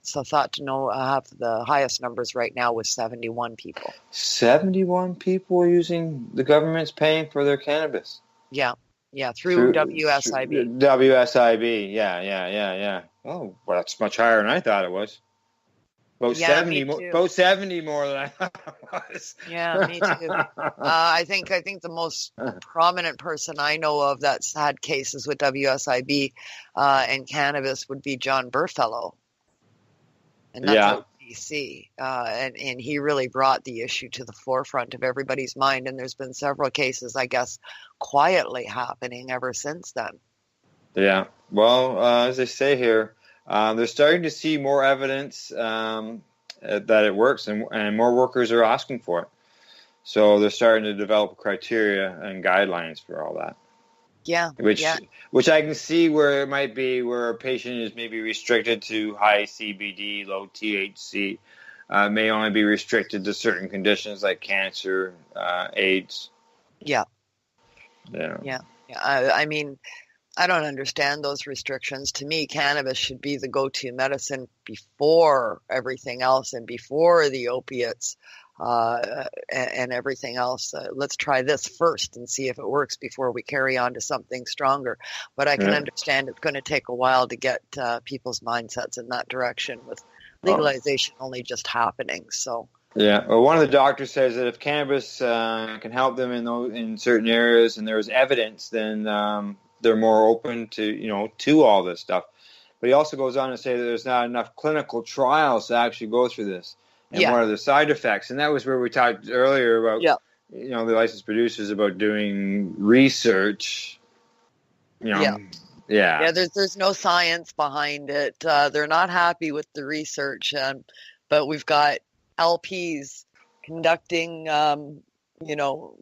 so thought to know have the highest numbers right now with 71 people. 71 people using the government's paying for their cannabis. Yeah, through WSIB. WSIB, yeah. Oh, well, that's much higher than I thought it was. About 70 more than I thought it was. Yeah, me too. I think the most prominent person I know of that's had cases with WSIB and cannabis would be John Burfellow. And that's out in BC. And he really brought the issue to the forefront of everybody's mind. And there's been several cases, I guess, quietly happening ever since then. Yeah. Well, as they say here, they're starting to see more evidence that it works, and more workers are asking for it. So they're starting to develop criteria and guidelines for all that. Yeah. Which I can see where it might be where a patient is maybe restricted to high CBD, low THC, may only be restricted to certain conditions like cancer, AIDS. Yeah. Yeah. I mean, I don't understand those restrictions. To me, cannabis should be the go-to medicine before everything else and before the opiates and everything else. Let's try this first and see if it works before we carry on to something stronger. But I can understand it's going to take a while to get people's mindsets in that direction with legalization only just happening. So. Yeah, well, one of the doctors says that if cannabis can help them in certain areas and there's evidence, then they're more open to all this stuff. But he also goes on to say that there's not enough clinical trials to actually go through this. And what are the side effects? And that was where we talked earlier about, the licensed producers about doing research. There's no science behind it. They're not happy with the research, but we've got LPs conducting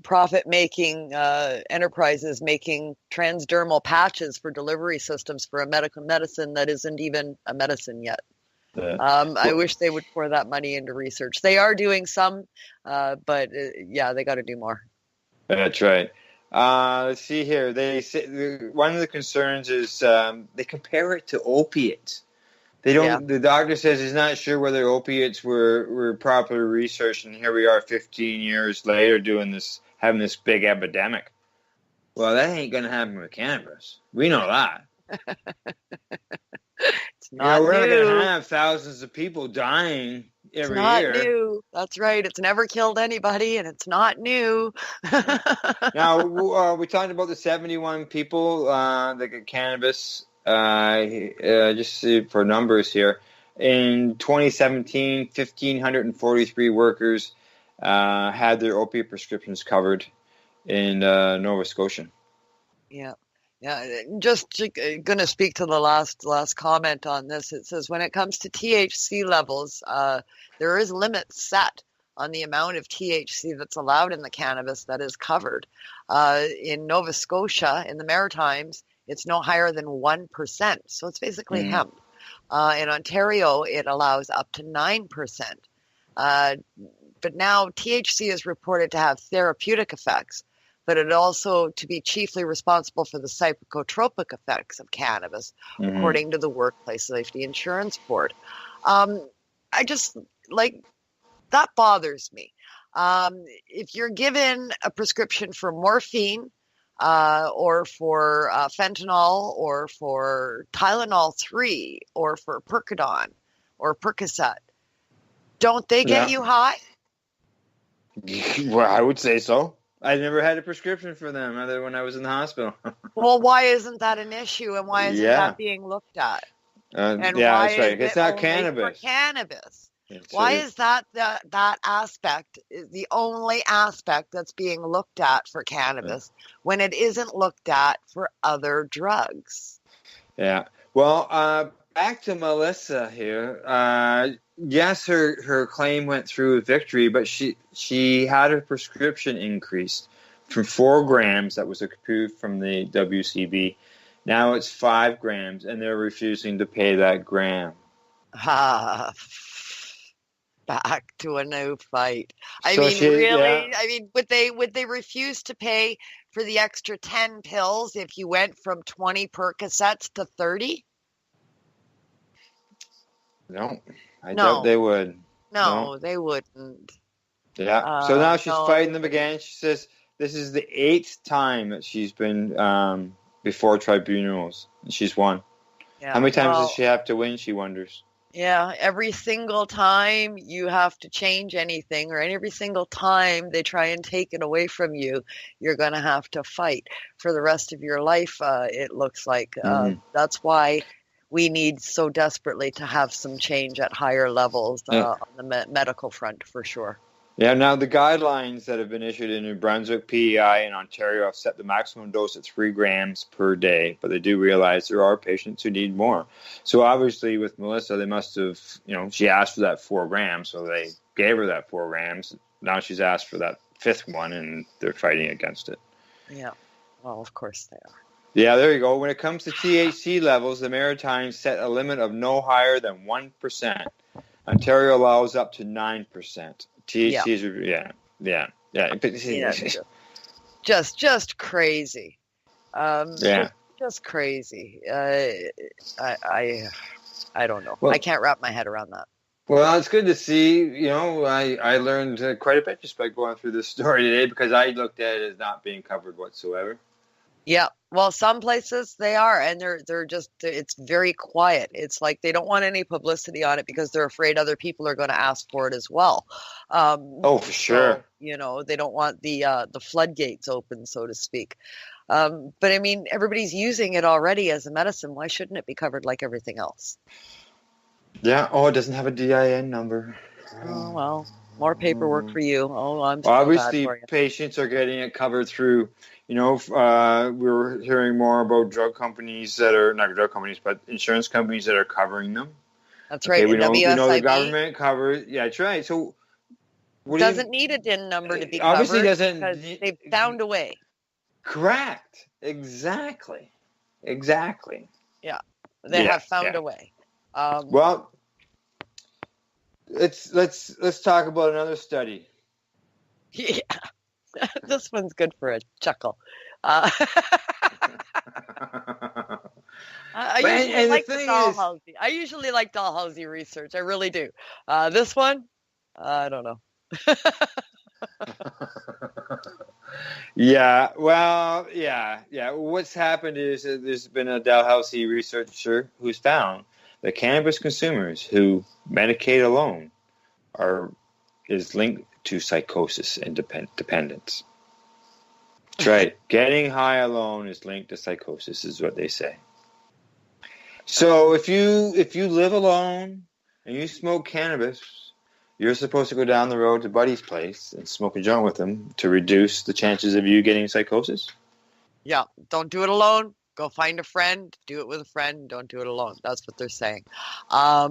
profit-making enterprises making transdermal patches for delivery systems for a medical medicine that isn't even a medicine yet. I wish they would pour that money into research. They are doing some, but they got to do more. That's right. Let's see here. They say one of the concerns is they compare it to opiates. They don't. Yeah. The doctor says he's not sure whether opiates were properly researched, and here we are 15 years later having this big epidemic. Well, that ain't going to happen with cannabis. We know that. It's not we're new. not going to have thousands of people dying every year. It's not new. That's right. It's never killed anybody, and it's not new. Now, we talked about the 71 people that got cannabis. Just for numbers here, in 2017, 1,543 workers had their opiate prescriptions covered in Nova Scotia. Yeah. Just going to speak to the last comment on this. It says when it comes to THC levels, there is limits set on the amount of THC that's allowed in the cannabis that is covered. In Nova Scotia, in the Maritimes, it's no higher than 1%. So it's basically hemp. In Ontario, it allows up to 9%. But now THC is reported to have therapeutic effects, but it also to be chiefly responsible for the psychotropic effects of cannabis, according to the Workplace Safety Insurance Board. I just, that bothers me. If you're given a prescription for morphine, or for fentanyl, or for Tylenol 3, or for Percodon, or Percocet, don't they get you high? Well, I would say so. I never had a prescription for them other than when I was in the hospital. Well, why isn't that an issue, and why isn't that being looked at? And why that's right. It's not cannabis. For cannabis. Why is that aspect is the only aspect that's being looked at for cannabis when it isn't looked at for other drugs? Yeah. Well, back to Melissa here. Yes, her claim went through with victory, but she had her prescription increased from 4 grams that was approved from the WCB. Now it's 5 grams, and they're refusing to pay that gram. back to a new fight. I So mean, she- really? yeah. I mean, would they refuse to pay for the extra 10 pills if you went from 20 Percocets to 30? No, I No. doubt they would. No, they wouldn't. Yeah. So now she's no, fighting they them again. She says this is the 8th time that she's been before tribunals, and she's won. Yeah, How many times well, does she have to win? She wonders. Yeah, every single time you have to change anything, or every single time they try and take it away from you, you're going to have to fight for the rest of your life, it looks like. That's why we need so desperately to have some change at higher levels on the medical front, for sure. Yeah, now the guidelines that have been issued in New Brunswick, PEI, and Ontario have set the maximum dose at 3 grams per day, but they do realize there are patients who need more. So obviously with Melissa, they must have, she asked for that 4 grams, so they gave her that 4 grams. Now she's asked for that 5th one, and they're fighting against it. Yeah, well, of course they are. Yeah, there you go. When it comes to THC levels, the Maritimes set a limit of no higher than 1%. Ontario allows up to 9%. THCs are, just crazy. Just crazy. I don't know. Well, I can't wrap my head around that. Well, it's good to see. I learned quite a bit just by going through this story today, because I looked at it as not being covered whatsoever. Yeah, well, some places they are, and they're just, it's very quiet. It's like they don't want any publicity on it because they're afraid other people are going to ask for it as well. For sure. So, they don't want the floodgates open, so to speak. But I mean, everybody's using it already as a medicine. Why shouldn't it be covered like everything else? Yeah. Oh, it doesn't have a DIN number. Oh, well, more paperwork for you. Oh, I'm so obviously bad for you. Patients are getting it covered through. We're hearing more about drug companies that are not drug companies, but insurance companies that are covering them. That's right. We know the WSIB government covers. Yeah, that's right. So doesn't need a DIN number to be obviously covered doesn't because they've found a way. Correct. Exactly. Yeah, they have found a way. Well, let's talk about another study. Yeah. This one's good for a chuckle. I usually like Dalhousie research. I really do. This one, I don't know. Yeah. Well, yeah. What's happened is there's been a Dalhousie researcher who's found that cannabis consumers who medicate alone is linked to psychosis and dependence. That's right. Getting high alone is linked to psychosis, is what they say. So if you live alone and you smoke cannabis, you're supposed to go down the road to Buddy's place and smoke a joint with him to reduce the chances of you getting psychosis. Yeah, don't do it alone. Go find a friend. Do it with a friend. Don't do it alone. That's what they're saying. I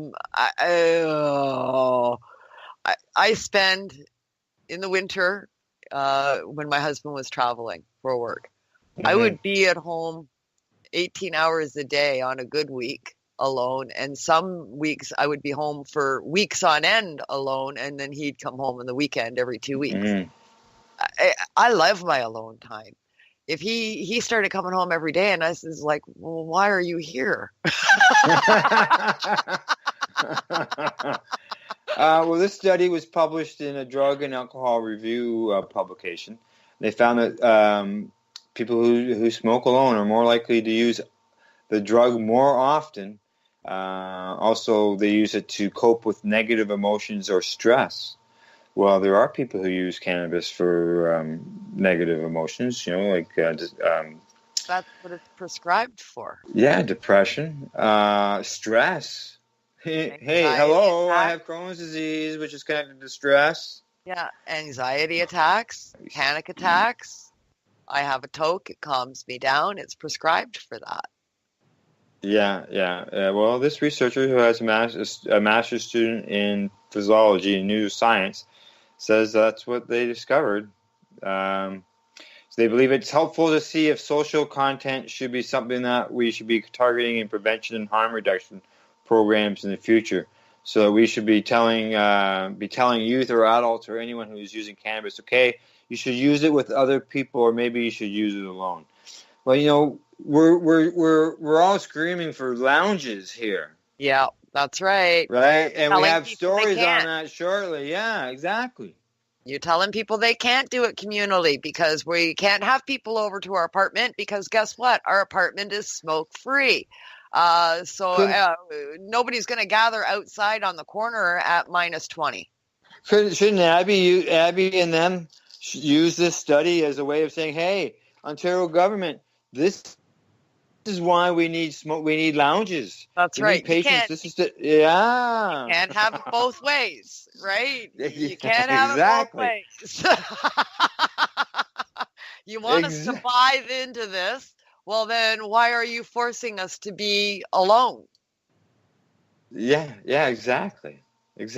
spend in the winter when my husband was traveling for work, I would be at home 18 hours a day on a good week alone, and some weeks I would be home for weeks on end alone, and then he'd come home on the weekend every 2 weeks. I love my alone time. If he started coming home every day and I was like, well, why are you here? Well, this study was published in a drug and alcohol review publication. They found that people who smoke alone are more likely to use the drug more often. Also, they use it to cope with negative emotions or stress. Well, there are people who use cannabis for negative emotions, That's what it's prescribed for. Yeah, depression, stress. Hey, hello, I have Crohn's disease, which is connected to stress. Yeah, anxiety attacks, panic attacks. I have a toke, it calms me down. It's prescribed for that. Yeah. Well, this researcher who has a master's student in physiology and neuroscience says that's what they discovered. So they believe it's helpful to see if social content should be something that we should be targeting in prevention and harm reduction programs in the future. So we should be telling youth or adults or anyone who's using cannabis, okay, you should use it with other people, or maybe you should use it alone. Well, you know, we're all screaming for lounges here. Yeah, that's right. Right, and we Telling have people they stories on can't. that shortly. Yeah, exactly. You're telling people they can't do it communally because we can't have people over to our apartment because guess what? Our apartment is smoke-free. So nobody's going to gather outside on the corner at -20. Shouldn't Abby and them use this study as a way of saying, hey, Ontario government, this is why we need smoke. We need lounges. That's we right. Need patients. This is yeah. You can't have it both ways, right? You can't have it both ways. You want us to buy into this? Well, then why are you forcing us to be alone? Yeah, exactly. It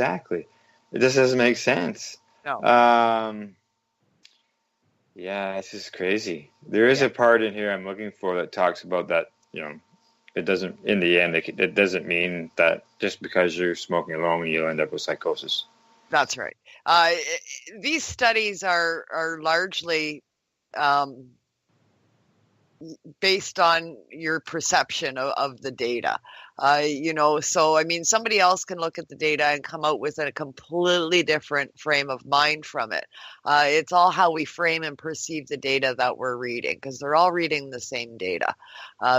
just doesn't make sense. No. Yeah, this is crazy. There is a part in here I'm looking for that talks about that, you know, it doesn't, in the end, it doesn't mean that just because you're smoking alone, you'll end up with psychosis. That's right. These studies are largely based on your perception of the data. You know, so I mean, somebody else can look at the data and come out with a completely different frame of mind from it. It's all how we frame and perceive the data that we're reading, because they're all reading the same data.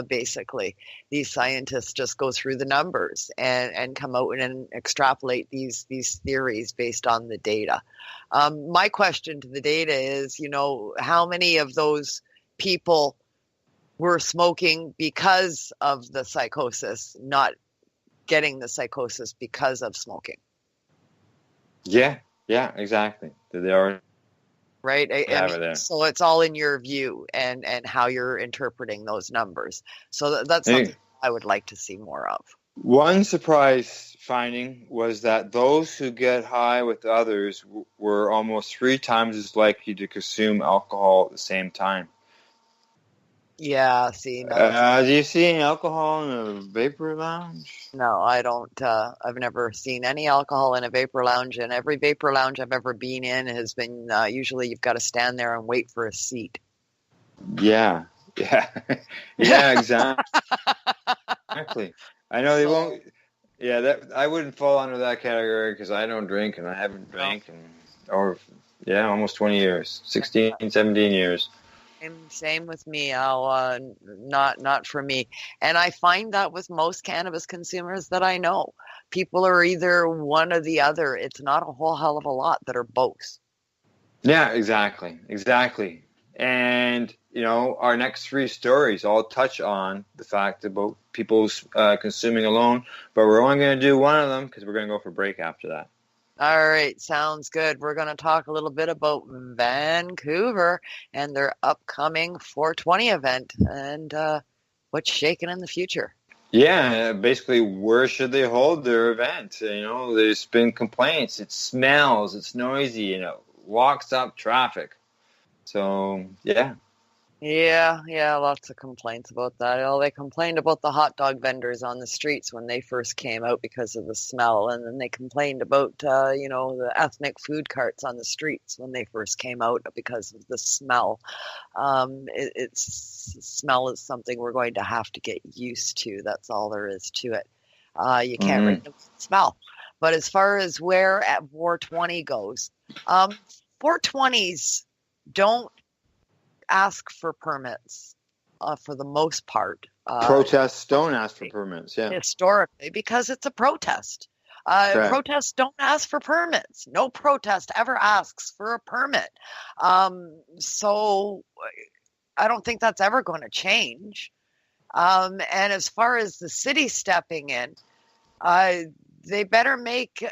Basically, these scientists just go through the numbers and come out and extrapolate these theories based on the data. My question to the data is, you know, how many of those people were smoking because of the psychosis, not getting the psychosis because of smoking? Yeah, exactly. They are right. I mean, so it's all in your view and how you're interpreting those numbers. So that's something I would like to see more of. One surprise finding was that those who get high with others were almost 3 times as likely to consume alcohol at the same time. Yeah, see. No, do you see any alcohol in a vapor lounge? No, I don't. I've never seen any alcohol in a vapor lounge, and every vapor lounge I've ever been in has been usually you've got to stand there and wait for a seat. Yeah, exactly. I know they won't. Yeah, that I wouldn't fall under that category because I don't drink and I haven't drank almost 20 years, 16, 17 years. Same with me. Not for me. And I find that with most cannabis consumers that I know, people are either one or the other. It's not a whole hell of a lot that are both. Yeah, exactly. And, you know, our next 3 stories all touch on the fact about people consuming alone, but we're only going to do one of them because we're going to go for break after that. All right, sounds good. We're going to talk a little bit about Vancouver and their upcoming 420 event and what's shaking in the future. Yeah, basically, where should they hold their event? You know, there's been complaints. It smells, it's noisy, you know, locks up traffic. So, yeah. Yeah, lots of complaints about that. Oh, they complained about the hot dog vendors on the streets when they first came out because of the smell, and then they complained about the ethnic food carts on the streets when they first came out because of the smell. Smell is something we're going to have to get used to. That's all there is to it. You can't rid of the smell. But as far as where at 420 goes, 420s don't ask for permits for the most part. Protests don't ask for permits, yeah. Historically, because it's a protest. Protests don't ask for permits. No protest ever asks for a permit. So I don't think that's ever going to change. And as far as the city stepping in, they better make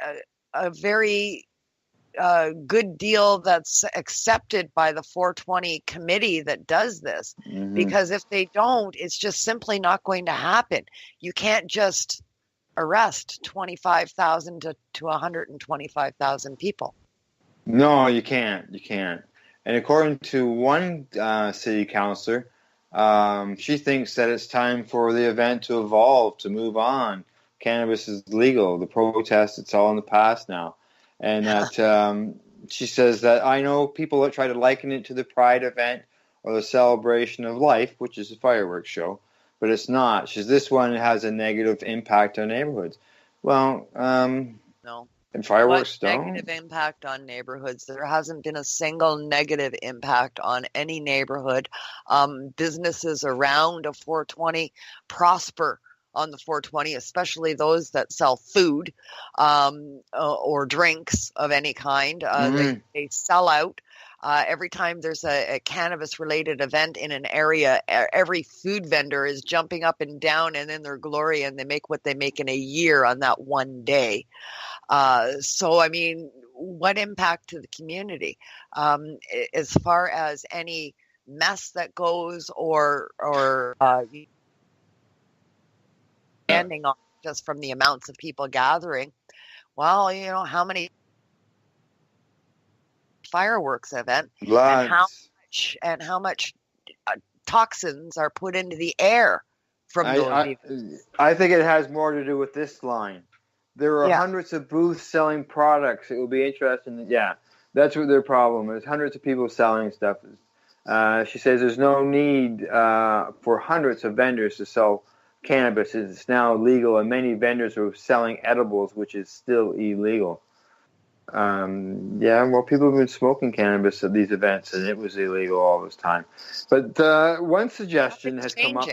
a very good deal that's accepted by the 420 committee that does this, because if they don't, it's just simply not going to happen. You can't just arrest 25,000 to 125,000 people. No, you can't. And according to one city councillor, she thinks that it's time for the event to evolve, to move on cannabis is legal. The protest, it's all in the past now. And that she says that I know people that try to liken it to the Pride event or the celebration of life, which is a fireworks show, but it's not. She says this one has a negative impact on neighborhoods. Well, No. and fireworks What don't. negative impact on neighborhoods? There hasn't been a single negative impact on any neighborhood. Businesses around a 420 prosper on the 420, especially those that sell food or drinks of any kind. They sell out. Every time there's a cannabis-related event in an area, every food vendor is jumping up and down and in their glory, and they make what they make in a year on that one day. So, I mean, what impact to the community? As far as any mess that goes or standing on just from the amounts of people gathering, well, you know, how many fireworks event and how much toxins are put into the air from those events. I think it has more to do with this line. There are hundreds of booths selling products. It will be interesting. Yeah, that's what their problem is. Hundreds of people selling stuff. She says there's no need for hundreds of vendors to sell cannabis. It's now legal, and many vendors are selling edibles, which is still illegal. Well, people have been smoking cannabis at these events, and it was illegal all this time. But one suggestion has come up.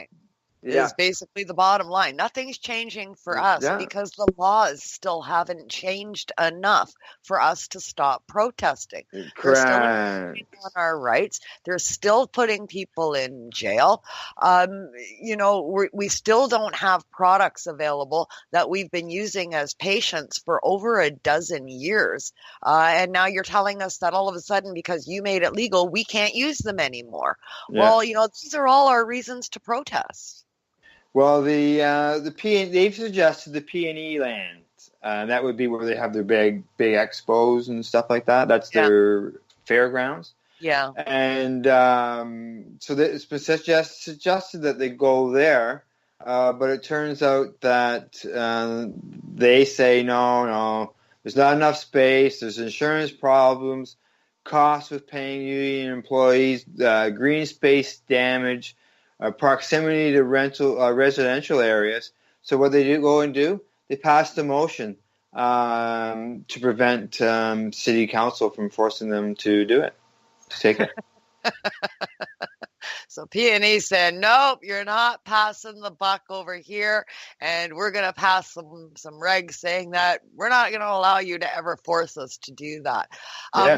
Is basically the bottom line. Nothing's changing for us because the laws still haven't changed enough for us to stop protesting. Correct. They're still infringing on our rights. They're still putting people in jail. You know, we still don't have products available that we've been using as patients for over a dozen years. And now you're telling us that all of a sudden, because you made it legal, we can't use them anymore. Yeah. Well, you know, these are all our reasons to protest. Well, they've suggested the P&E land. That would be where they have their big expos and stuff like that. That's their fairgrounds. Yeah. And so it's been suggested that they go there, but it turns out that they say no, there's not enough space. There's insurance problems, costs with paying union employees, green space damage. Proximity to residential areas. So what they do, they passed a motion to prevent city council from forcing them to do it, to take it. So P&E said, nope, you're not passing the buck over here, and we're going to pass some regs saying that we're not going to allow you to ever force us to do that.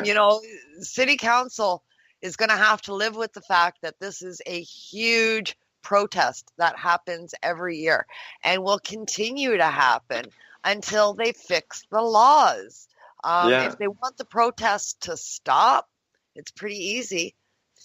You know, city council is going to have to live with the fact that this is a huge protest that happens every year and will continue to happen until they fix the laws. If they want the protests to stop, it's pretty easy.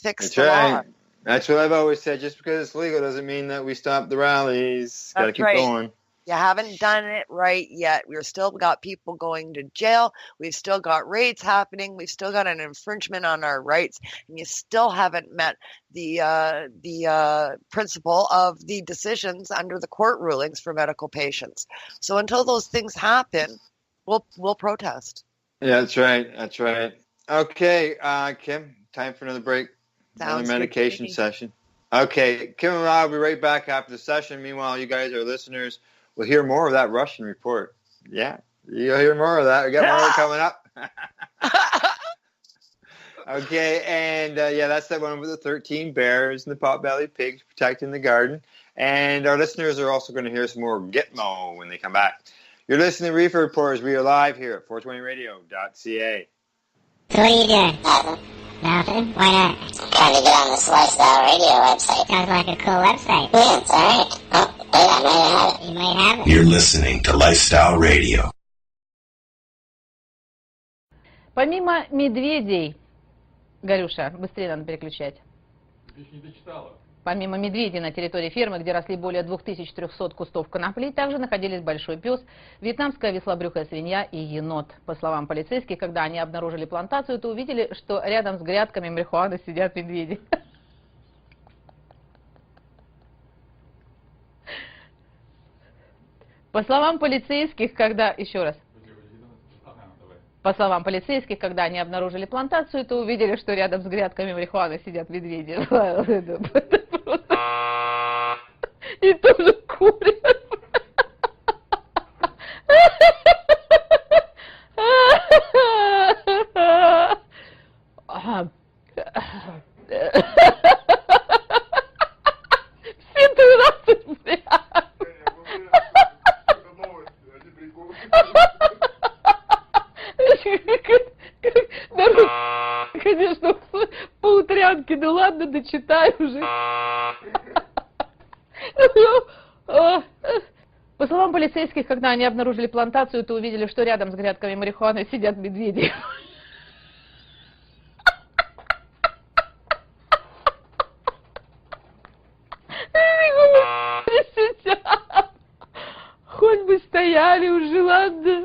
Fix the law. That's what I've always said. Just because it's legal doesn't mean that we stop the rallies. Got to keep going. You haven't done it right yet. We've still got people going to jail. We've still got raids happening. We've still got an infringement on our rights. And you still haven't met the principle of the decisions under the court rulings for medical patients. So until those things happen, we'll protest. Yeah, that's right. That's right. Okay, Kim, time for another break. Another medication session. Okay, Kim and I will be right back after the session. Meanwhile, you guys, our listeners, we'll hear more of that Russian report. Yeah, you'll hear more of that. We got more coming up. Okay, and that's that one with the 13 bears and the pot-bellied pigs protecting the garden. And our listeners are also going to hear some more Gitmo when they come back. You're listening to Reefer Reporters. We are live here at 420radio.ca. So what are you doing? Nothing? Why not? Trying to get on this Lifestyle Radio website. Sounds like a cool website. Yeah, it's alright. Oh, wait, I might have it. You might have it. You're listening to Lifestyle Radio. Помимо медведей, Горюша, быстрее надо переключать. Еще не дочитала. Помимо медведей на территории фермы, где росли более 2300 кустов конопли, также находились большой пес, вьетнамская веслобрюхая свинья и енот. По словам полицейских, когда они обнаружили плантацию, то увидели, что рядом с грядками марихуаны сидят медведи. По словам полицейских, когда они обнаружили плантацию, то увидели, что рядом с грядками марихуаны сидят медведи. И тоже курят. Все 13, блядь. Конечно, по утрянке, ну ладно, дочитай уже. По словам полицейских, когда они обнаружили плантацию, то увидели, что рядом с грядками марихуаны сидят медведи. Хоть бы стояли уже, ладно.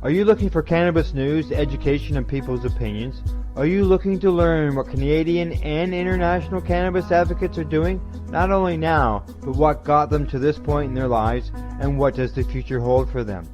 Are you looking for cannabis news, education, and people's opinions? Are you looking to learn what Canadian and international cannabis advocates are doing, not only now, but what got them to this point in their lives, and what does the future hold for them?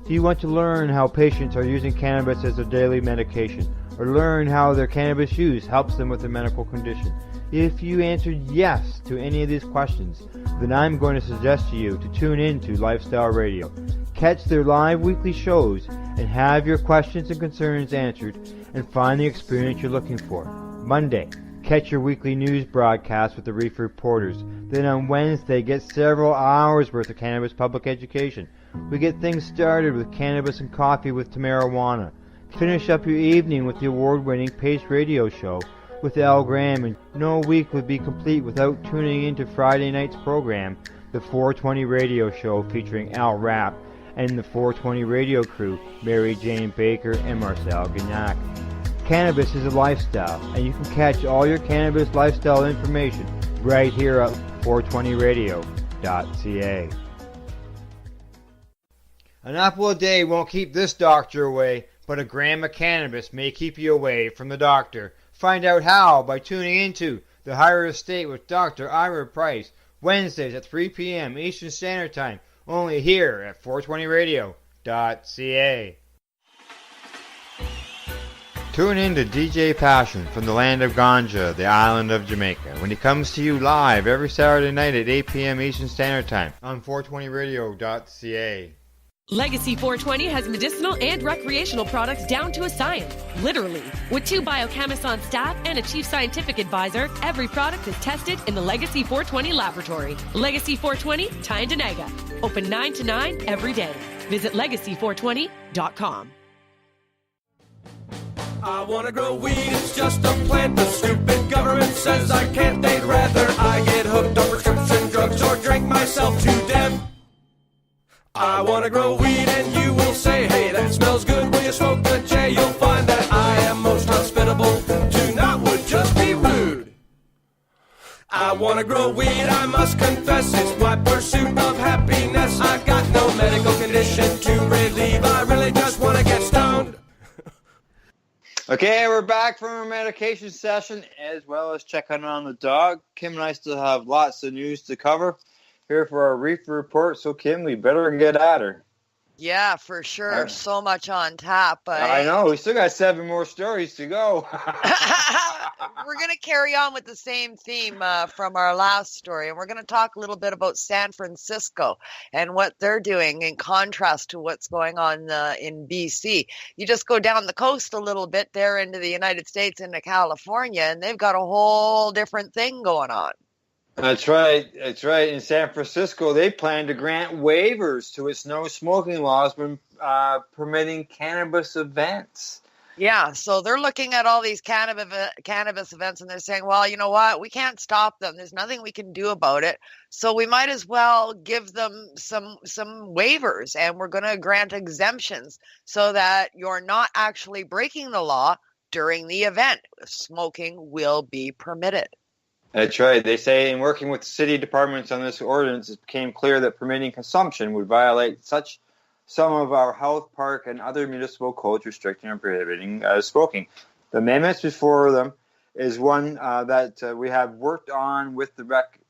Do you want to learn how patients are using cannabis as their daily medication, or learn how their cannabis use helps them with their medical condition? If you answered yes to any of these questions, then I'm going to suggest to you to tune in to Lifestyle Radio. Catch their live weekly shows and have your questions and concerns answered and find the experience you're looking for. Monday, catch your weekly news broadcast with the Reefer Reporters. Then on Wednesday, get several hours worth of cannabis public education. We get things started with Cannabis and Coffee with Tamarawana. Finish up your evening with the award-winning Pace Radio Show with Al Graham, and no week would be complete without tuning into Friday night's program, the 420 Radio Show featuring Al Rapp and the 420 Radio crew, Mary Jane Baker and Marcel Gignac. Cannabis is a lifestyle, and you can catch all your cannabis lifestyle information right here at 420radio.ca. An apple a day won't keep this doctor away, but a gram of cannabis may keep you away from the doctor. Find out how by tuning into The Higher Estate with Dr. Ira Price, Wednesdays at 3 p.m. Eastern Standard Time, only here at 420radio.ca. Tune in to DJ Passion from the land of Ganja, the island of Jamaica, when he comes to you live every Saturday night at 8 p.m. Eastern Standard Time on 420radio.ca. Legacy 420 has medicinal and recreational products down to a science, literally. With 2 biochemists on staff and a chief scientific advisor, every product is tested in the Legacy 420 laboratory. Legacy 420, Tyendinaga. Open 9 to 9 every day. Visit legacy420.com. I wanna grow weed, it's just a plant. The stupid government says I can't, they'd rather I get hooked on prescription drugs or drink myself to death. I wanna grow weed and you will say, hey, that smells good. When you smoke the J, you'll find that I am most hospitable. To not would just be rude. I wanna grow weed, I must confess, it's my pursuit of happiness. I got no medical condition to relieve, I really just wanna get stoned. Okay, we're back from our medication session as well as checking on the dog. Kim and I still have lots of news to cover here for our Reefer Report. So, Kim, we better get at her. Yeah, for sure. So much on tap. I know. We still got 7 more stories to go. We're going to carry on with the same theme from our last story. And we're going to talk a little bit about San Francisco and what they're doing in contrast to what's going on in BC. You just go down the coast a little bit there into the United States, into California, and they've got a whole different thing going on. That's right. That's right. In San Francisco, they plan to grant waivers to its no smoking laws when permitting cannabis events. Yeah, so they're looking at all these cannabis events and they're saying, well, you know what? We can't stop them. There's nothing we can do about it. So we might as well give them some waivers, and we're going to grant exemptions so that you're not actually breaking the law during the event. Smoking will be permitted. That's right. They say in working with city departments on this ordinance, it became clear that permitting consumption would violate some of our health, park, and other municipal codes restricting or prohibiting smoking. The amendments before them is one that we have worked on with the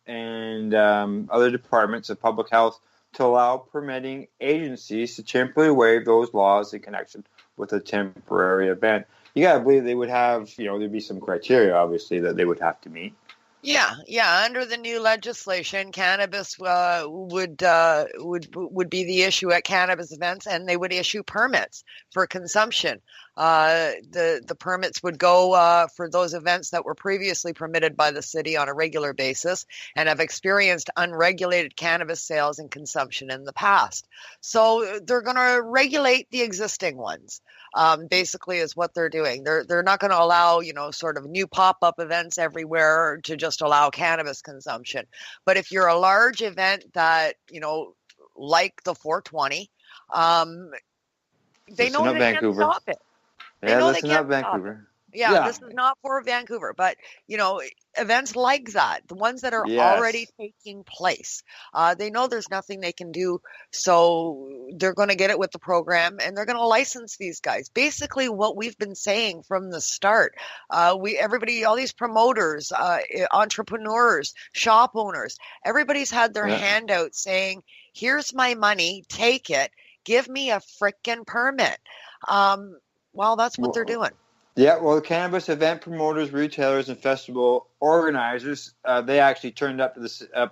and other departments of public health to allow permitting agencies to temporarily waive those laws in connection with a temporary event. You got to believe they would have, there'd be some criteria, obviously, that they would have to meet. Yeah. Under the new legislation, cannabis would be the issue at cannabis events, and they would issue permits for consumption. The permits would go for those events that were previously permitted by the city on a regular basis and have experienced unregulated cannabis sales and consumption in the past. So they're going to regulate the existing ones. Basically is what they're doing. They're not going to allow, sort of new pop-up events everywhere to just allow cannabis consumption. But if you're a large event that, like the 420, they know they can't stop it. Listen up, Vancouver. Yeah, this is not for Vancouver, but, events like that, the ones that are already taking place, they know there's nothing they can do, so they're going to get it with the program, and they're going to license these guys. Basically, what we've been saying from the start, everybody, all these promoters, entrepreneurs, shop owners, everybody's had their hand out saying, here's my money, take it, give me a frickin' permit. Well, that's what they're doing. Yeah, well, the cannabis event promoters, retailers, and festival organizers, they actually turned up to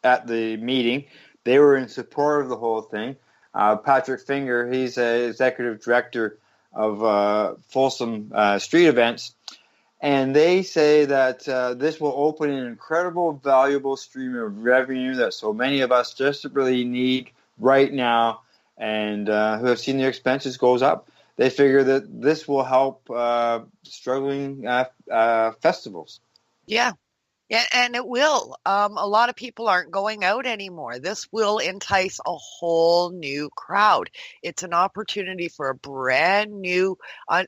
at the meeting. They were in support of the whole thing. Patrick Finger, he's an executive director of Folsom Street Events, and they say that this will open an incredible, valuable stream of revenue that so many of us desperately need right now, and who have seen their expenses goes up. They figure that this will help struggling festivals. Yeah, and it will. A lot of people aren't going out anymore. This will entice a whole new crowd. It's an opportunity for a brand new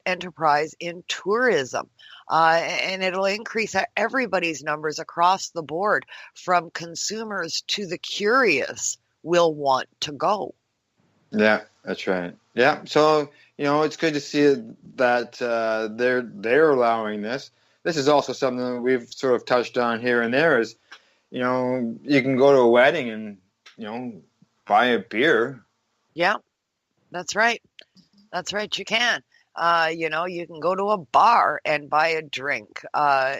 enterprise in tourism. And it'll increase everybody's numbers across the board, from consumers to the curious will want to go. Yeah, that's right. Yeah, so it's good to see that they're allowing this. This is also something that we've sort of touched on here and there. Is you can go to a wedding and buy a beer. Yeah, that's right. That's right. You can. You can go to a bar and buy a drink, a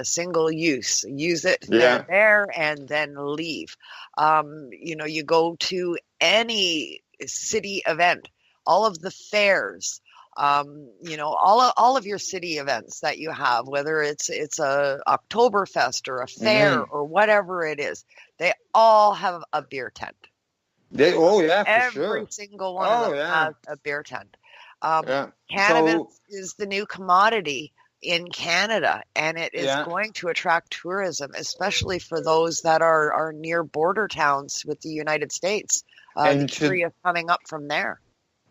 single use. Use it there and then leave. You go to any city event, all of the fairs, all of your city events that you have, whether it's a Oktoberfest or a fair or whatever it is, they all have a beer tent. Every single one of them has a beer tent. Cannabis is the new commodity in Canada, and it is going to attract tourism, especially for those that are near border towns with the United States. The curious coming up from there.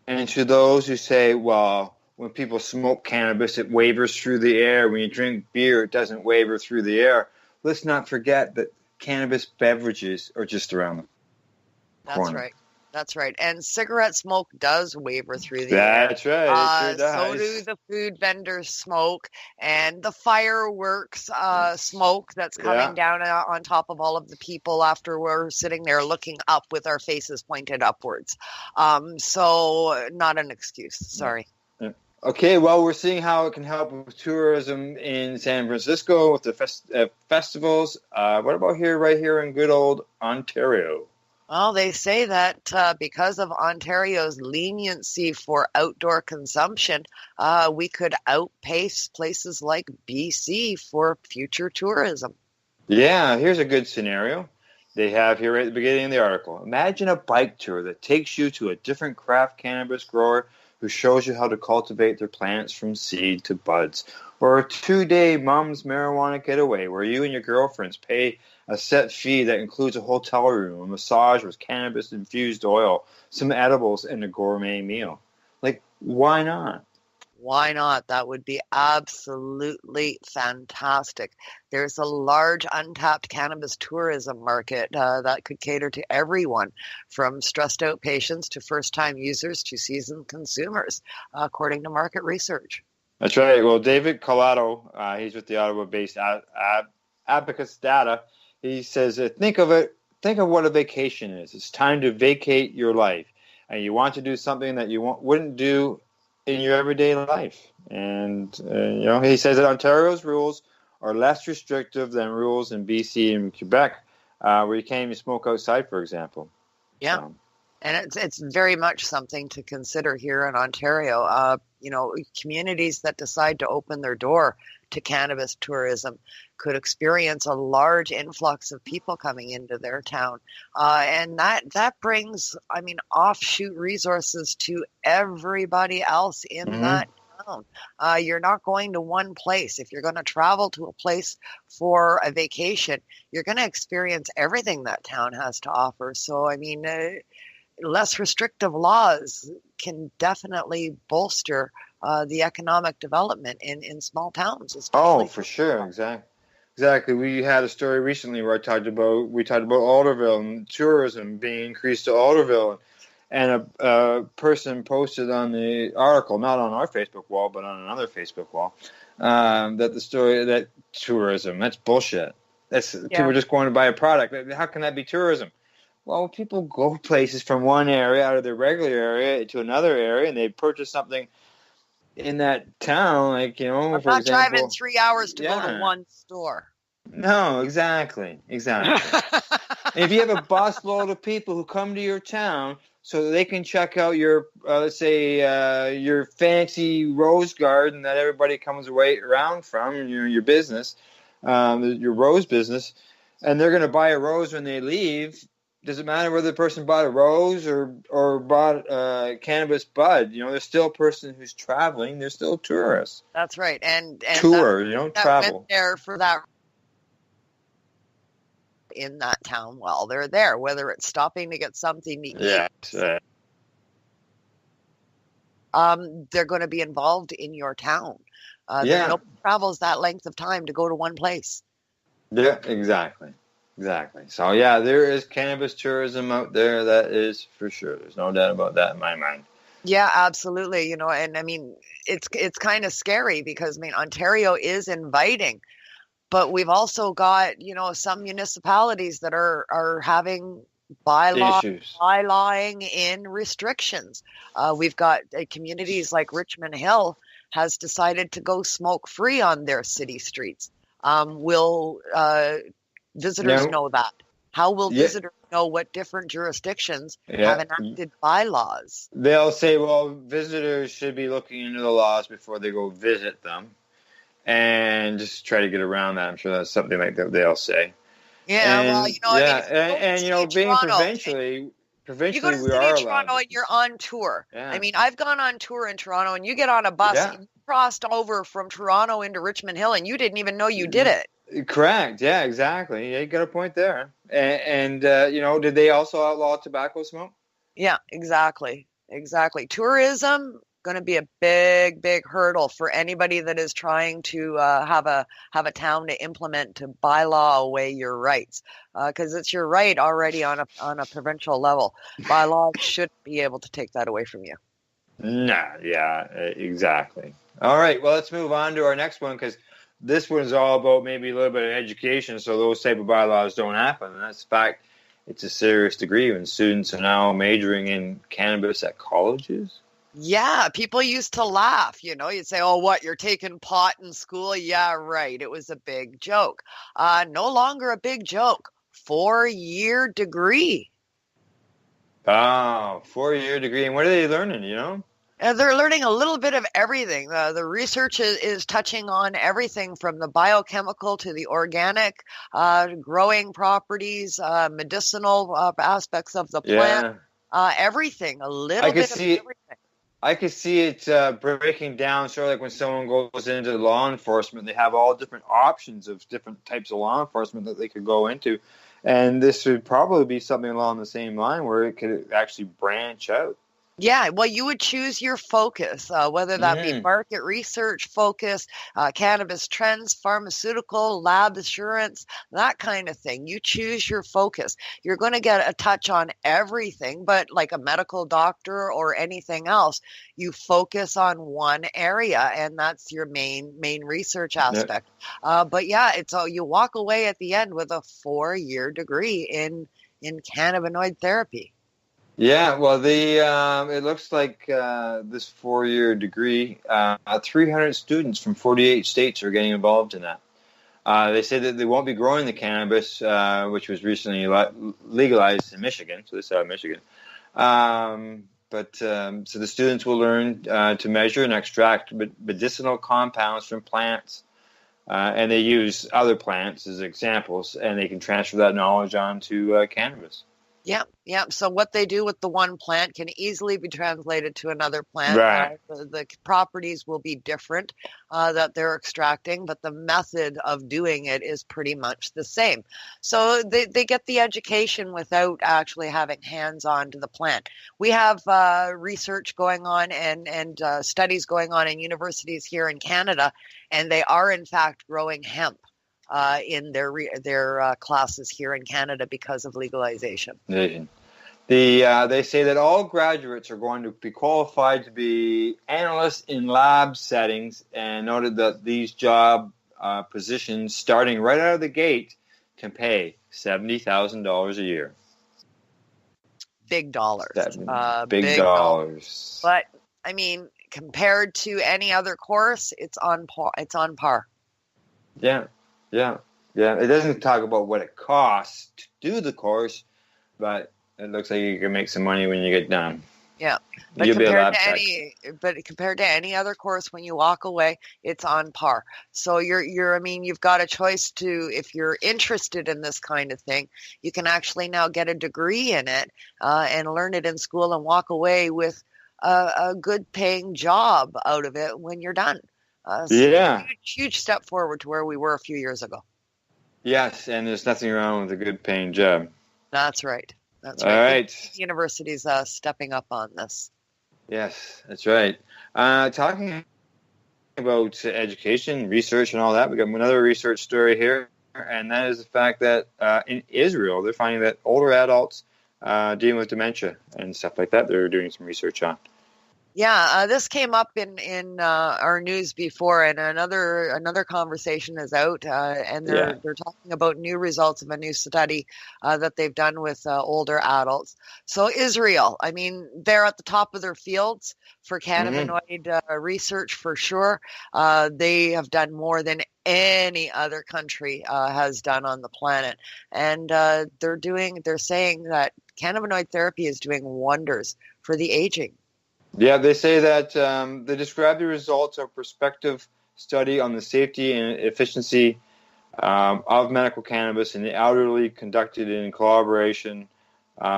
And to those who say, well, when people smoke cannabis, it wavers through the air. When you drink beer, it doesn't waver through the air. Let's not forget that cannabis beverages are just around the corner. That's right. That's right. And cigarette smoke does waver through the air. That's right. It sure does. So do the food vendors smoke, and the fireworks smoke that's coming down on top of all of the people after we're sitting there looking up with our faces pointed upwards. So not an excuse. Sorry. Okay, well, we're seeing how it can help with tourism in San Francisco with the festivals. What about right here in good old Ontario? Well, they say that because of Ontario's leniency for outdoor consumption, we could outpace places like BC for future tourism. Yeah, here's a good scenario. They have here at the beginning of the article. Imagine a bike tour that takes you to a different craft cannabis grower who shows you how to cultivate their plants from seed to buds. Or a 2-day mom's marijuana getaway where you and your girlfriends pay a set fee that includes a hotel room, a massage with cannabis-infused oil, some edibles, and a gourmet meal. Why not? Why not? That would be absolutely fantastic. There's a large untapped cannabis tourism market that could cater to everyone, from stressed out patients to first-time users to seasoned consumers, according to market research. That's right. Well, David Collado, he's with the Ottawa-based Abacus Data. he says, think of what a vacation is. It's time to vacate your life, and you want to do something that you wouldn't do in your everyday life. And he says that Ontario's rules are less restrictive than rules in BC and Quebec, where you can't even smoke outside, for example. Yeah. So. And it's very much something to consider here in Ontario. Communities that decide to open their door to cannabis tourism could experience a large influx of people coming into their town. And that brings, offshoot resources to everybody else in that town. You're not going to one place. If you're going to travel to a place for a vacation, you're going to experience everything that town has to offer. So, less restrictive laws can definitely bolster the economic development in small towns. Oh, for sure, exactly. We had a story recently where we talked about Alderville and tourism being increased to Alderville, and a person posted on the article, not on our Facebook wall, but on another Facebook wall, that tourism, that's bullshit. People are just going to buy a product. How can that be tourism? Well, people go places from one area, out of their regular area, to another area, and they purchase something in that town, I'm for not example, driving 3 hours to go to one store. No, exactly. If you have a busload of people who come to your town so they can check out your, let's say, your fancy rose garden that everybody comes around from, your business, your rose business, and they're going to buy a rose when they leave. Does it matter whether the person bought a rose or bought a cannabis bud? They're still a person who's traveling. They're still tourists. That's right. And travel. Went there for that in that town while they're there, whether it's stopping to get something to eat. Yes. They're going to be involved in your town. Nobody travels that length of time to go to one place. Yeah, exactly. So, there is cannabis tourism out there. That is for sure. There's no doubt about that in my mind. Yeah, absolutely. And it's kind of scary because, Ontario is inviting, but we've also got, some municipalities that are having bylawing in restrictions. We've got communities like Richmond Hill has decided to go smoke free on their city streets. Will visitors know that? How will visitors know what different jurisdictions have enacted bylaws? They'll say, well, visitors should be looking into the laws before they go visit them and just try to get around that. I'm sure that's something like that they'll say. Yeah, being provincially, you go to the city of Toronto and you're on tour. Yeah. I've gone on tour in Toronto and you get on a bus and you crossed over from Toronto into Richmond Hill and you didn't even know you did it. Correct. Yeah, exactly. Yeah, you got a point there. And did they also outlaw tobacco smoke? Yeah, exactly. Tourism going to be a big hurdle for anybody that is trying to have a town to implement to bylaw away your rights, because it's your right already on a provincial level. Bylaws shouldn't be able to take that away from you. Nah, yeah, exactly. All right, well, let's move on to our next one, because this one's all about maybe a little bit of education, so those type of bylaws don't happen. And that's the fact. It's a serious degree when students are now majoring in cannabis at colleges. Yeah, people used to laugh, you'd say, oh, what, you're taking pot in school? Yeah, right. It was a big joke. No longer a big joke. 4-year degree. Oh, 4-year degree. And what are they learning, They're learning a little bit of everything. The research is touching on everything from the biochemical to the organic, growing properties, medicinal aspects of the plant, everything, a little bit of everything. I could see it breaking down, sort of like when someone goes into law enforcement, they have all different options of different types of law enforcement that they could go into. And this would probably be something along the same line where it could actually branch out. Yeah, well, you would choose your focus, whether that be market research focus, cannabis trends, pharmaceutical, lab assurance, that kind of thing. You choose your focus. You're going to get a touch on everything, but like a medical doctor or anything else, you focus on one area, and that's your main research aspect. But yeah, it's all you walk away at the end with a 4-year degree in cannabinoid therapy. Yeah, well, it looks like this 4-year degree, 300 students from 48 states are getting involved in that. They say that they won't be growing the cannabis, which was recently legalized in Michigan, so this is out of Michigan. So the students will learn to measure and extract medicinal compounds from plants, and they use other plants as examples, and they can transfer that knowledge onto cannabis. Yeah. So what they do with the one plant can easily be translated to another plant. Right. The properties will be different that they're extracting, but the method of doing it is pretty much the same. So they get the education without actually having hands-on to the plant. We have research going on and studies going on in universities here in Canada, and they are in fact growing hemp in their classes here in Canada because of legalization. They say that all graduates are going to be qualified to be analysts in lab settings, and noted that these job positions, starting right out of the gate, can pay $70,000 a year. Big dollars. Big dollars. But I mean, compared to any other course, it's on par. Yeah. It doesn't talk about what it costs to do the course, but it looks like you can make some money when you get done. Yeah, but compared to any other course, when you walk away, it's on par. So you've got a choice to, if you're interested in this kind of thing, you can actually now get a degree in it and learn it in school and walk away with a good paying job out of it when you're done. Huge step forward to where we were a few years ago. Yes, and there's nothing wrong with a good paying job. That's right. All right. Universities stepping up on this. Yes, that's right. Talking about education, research, and all that, we got another research story here, and that is the fact that in Israel, they're finding that older adults dealing with dementia and stuff like that, they're doing some research on. Yeah, this came up in our news before, and another conversation is out, and they're talking about new results of a new study that they've done with older adults. So Israel, I mean, they're at the top of their fields for cannabinoid research for sure. They have done more than any other country has done on the planet, and they're saying that cannabinoid therapy is doing wonders for the aging. Yeah, they say that they describe the results of a prospective study on the safety and efficiency of medical cannabis in the elderly, conducted in collaboration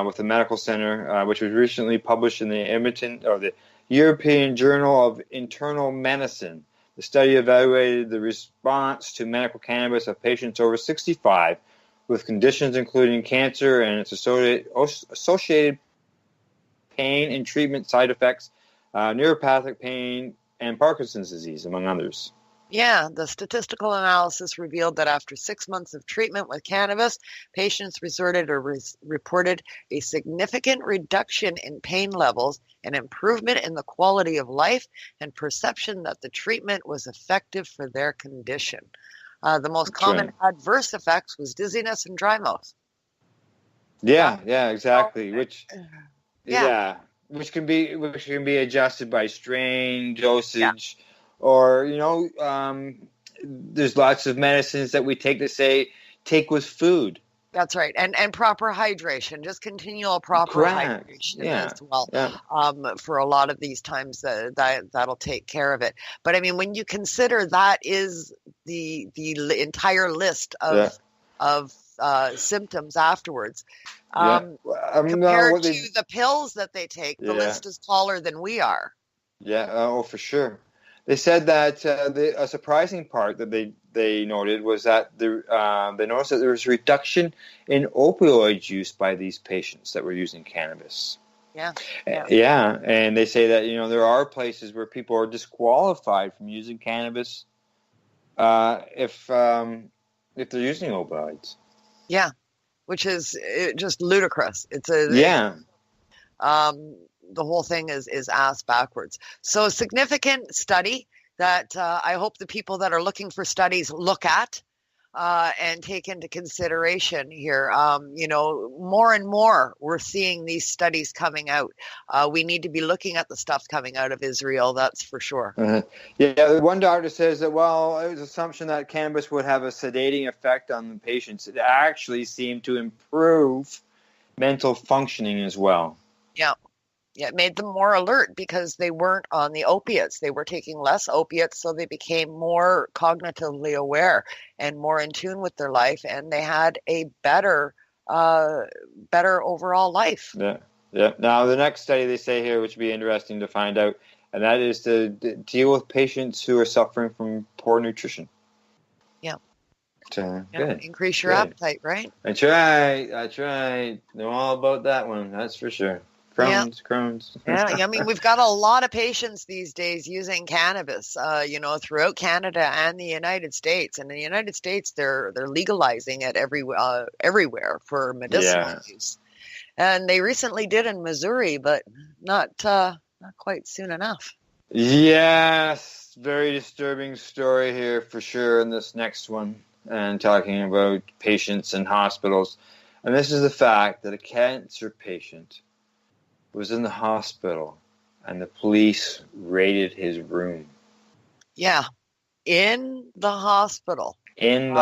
with the medical center, which was recently published in the European Journal of Internal Medicine. The study evaluated the response to medical cannabis of patients over 65 with conditions including cancer and its associated pain and treatment side effects, neuropathic pain, and Parkinson's disease, among others. Yeah, the statistical analysis revealed that after 6 months of treatment with cannabis, patients reported a significant reduction in pain levels, an improvement in the quality of life, and perception that the treatment was effective for their condition. The most common adverse effects was dizziness and dry mouth. Yeah, exactly. Which can be adjusted by strain, dosage, or there's lots of medicines that we take that say take with food. That's right, and proper hydration, just continual proper hydration as well. For a lot of these times, that'll take care of it. But I mean, when you consider that is the entire list of symptoms afterwards. Compared to the pills that they take, the list is taller than we are. Yeah, for sure. They said that a surprising part that they noted was that they noticed that there was a reduction in opioid use by these patients that were using cannabis. Yeah. Yeah, and they say that there are places where people are disqualified from using cannabis if they're using opioids. Yeah, which is just ludicrous. It's the whole thing is ass backwards. So a significant study that I hope the people that are looking for studies look at and take into consideration here. More and more we're seeing these studies coming out. We need to be looking at the stuff coming out of Israel, that's for sure. Yeah, one doctor says that, well, it was an assumption that cannabis would have a sedating effect on the patients. It actually seemed to improve mental functioning as well. Yeah, it made them more alert because they weren't on the opiates. They were taking less opiates, so they became more cognitively aware and more in tune with their life, and they had a better overall life. Yeah. Now, the next study they say here, which would be interesting to find out, and that is to deal with patients who are suffering from poor nutrition. Yeah. Good. Increase your appetite, right? That's right. Know all about that one, that's for sure. Crohn's. Yeah, I mean, we've got a lot of patients these days using cannabis, throughout Canada and the United States. And in the United States, they're legalizing it everywhere for medicinal use. And they recently did in Missouri, but not quite soon enough. Yes, very disturbing story here for sure in this next one, and talking about patients in hospitals. And this is the fact that a cancer patient was in the hospital and the police raided his room. Yeah, in the hospital. In the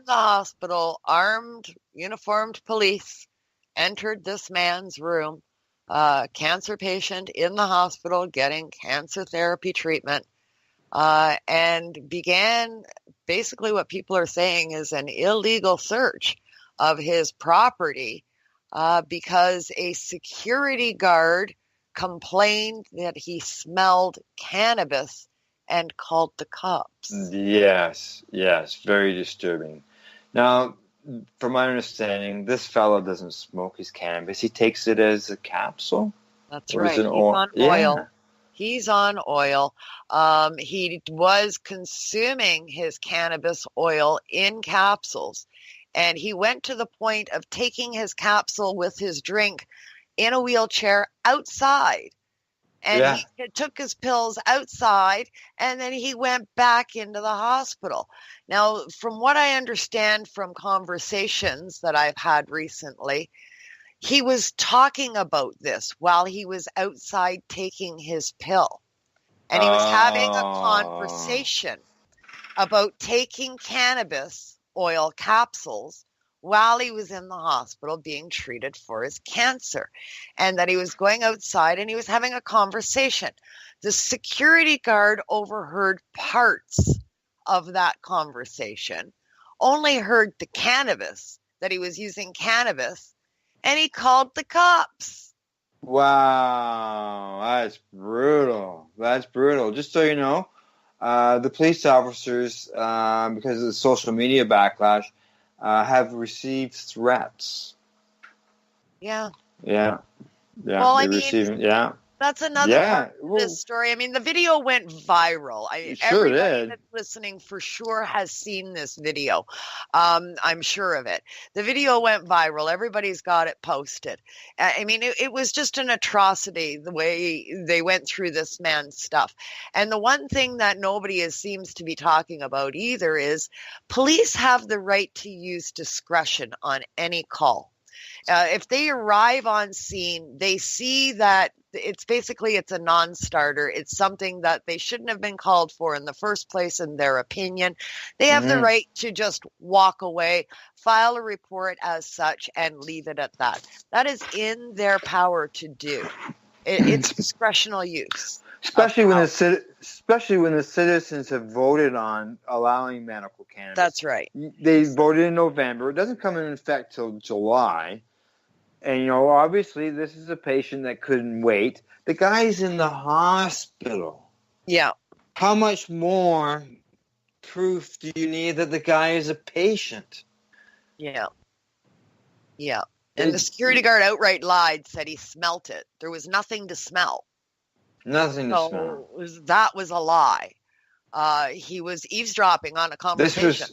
hospital, armed, uniformed police entered this man's room, cancer patient in the hospital getting cancer therapy treatment, and began basically what people are saying is an illegal search of his property because a security guard complained that he smelled cannabis and called the cops. Yes, very disturbing. Now, from my understanding, this fellow doesn't smoke his cannabis. He takes it as a capsule. That's right. He's on oil. Yeah. He's on oil. He was consuming his cannabis oil in capsules. And he went to the point of taking his capsule with his drink in a wheelchair outside. And he took his pills outside, and then he went back into the hospital. Now, from what I understand from conversations that I've had recently, he was talking about this while he was outside taking his pill. And he was having a conversation about taking cannabis oil capsules while he was in the hospital being treated for his cancer, and that he was going outside and he was having a conversation. The security guard overheard parts of that conversation, only heard the cannabis, that he was using cannabis, and he called the cops. Wow, that's brutal. Just so you know, the police officers, because of the social media backlash, have received threats. Yeah. Well, I mean, that's another part of this story. I mean, the video went viral. Everybody that's listening for sure has seen this video. I'm sure of it. The video went viral. Everybody's got it posted. I mean, it was just an atrocity the way they went through this man's stuff. And the one thing that nobody seems to be talking about either is police have the right to use discretion on any call. If they arrive on scene, they see that it's a non-starter. It's something that they shouldn't have been called for in the first place, in their opinion. They have the right to just walk away, file a report as such, and leave it at that. That is in their power to do. It's discretional use. Especially when the citizens have voted on allowing medical cannabis. That's right. They voted in November. It doesn't come in effect till July. And, obviously this is a patient that couldn't wait. The guy's in the hospital. Yeah. How much more proof do you need that the guy is a patient? Yeah. And the security guard outright lied, said he smelt it. There was nothing to smell. Nothing to smell. That was a lie. He was eavesdropping on a conversation.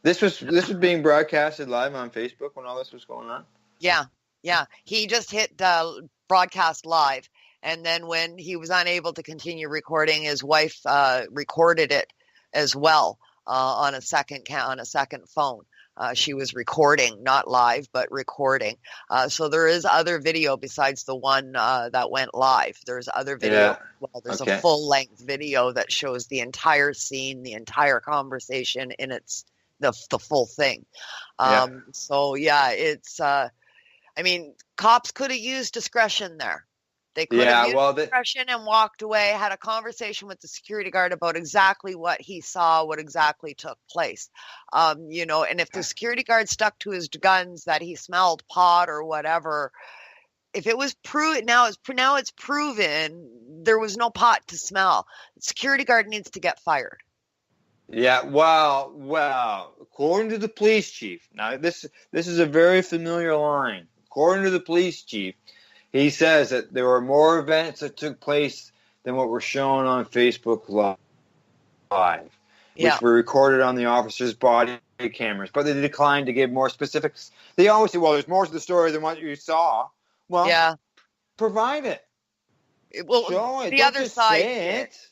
This was being broadcasted live on Facebook when all this was going on? Yeah. He just hit broadcast live. And then when he was unable to continue recording, his wife recorded it as well on a second phone. She was recording, not live, but recording. So there is other video besides the one that went live. There's other video. Yeah. Well, there's a full-length video that shows the entire scene, the entire conversation in its the full thing. So yeah, it's. I mean, cops could have used discretion there. They could have used discretion and walked away, had a conversation with the security guard about exactly what he saw, what exactly took place. And if the security guard stuck to his guns that he smelled pot or whatever, if it was proven, now it's proven there was no pot to smell. The security guard needs to get fired. Yeah, well, according to the police chief, now this is a very familiar line. According to the police chief, he says that there were more events that took place than what were shown on Facebook Live, which were recorded on the officers' body cameras, but they declined to give more specifics. They always say, well, there's more to the story than what you saw. Well, provide it. Well, show it. The Don't other just side, say it.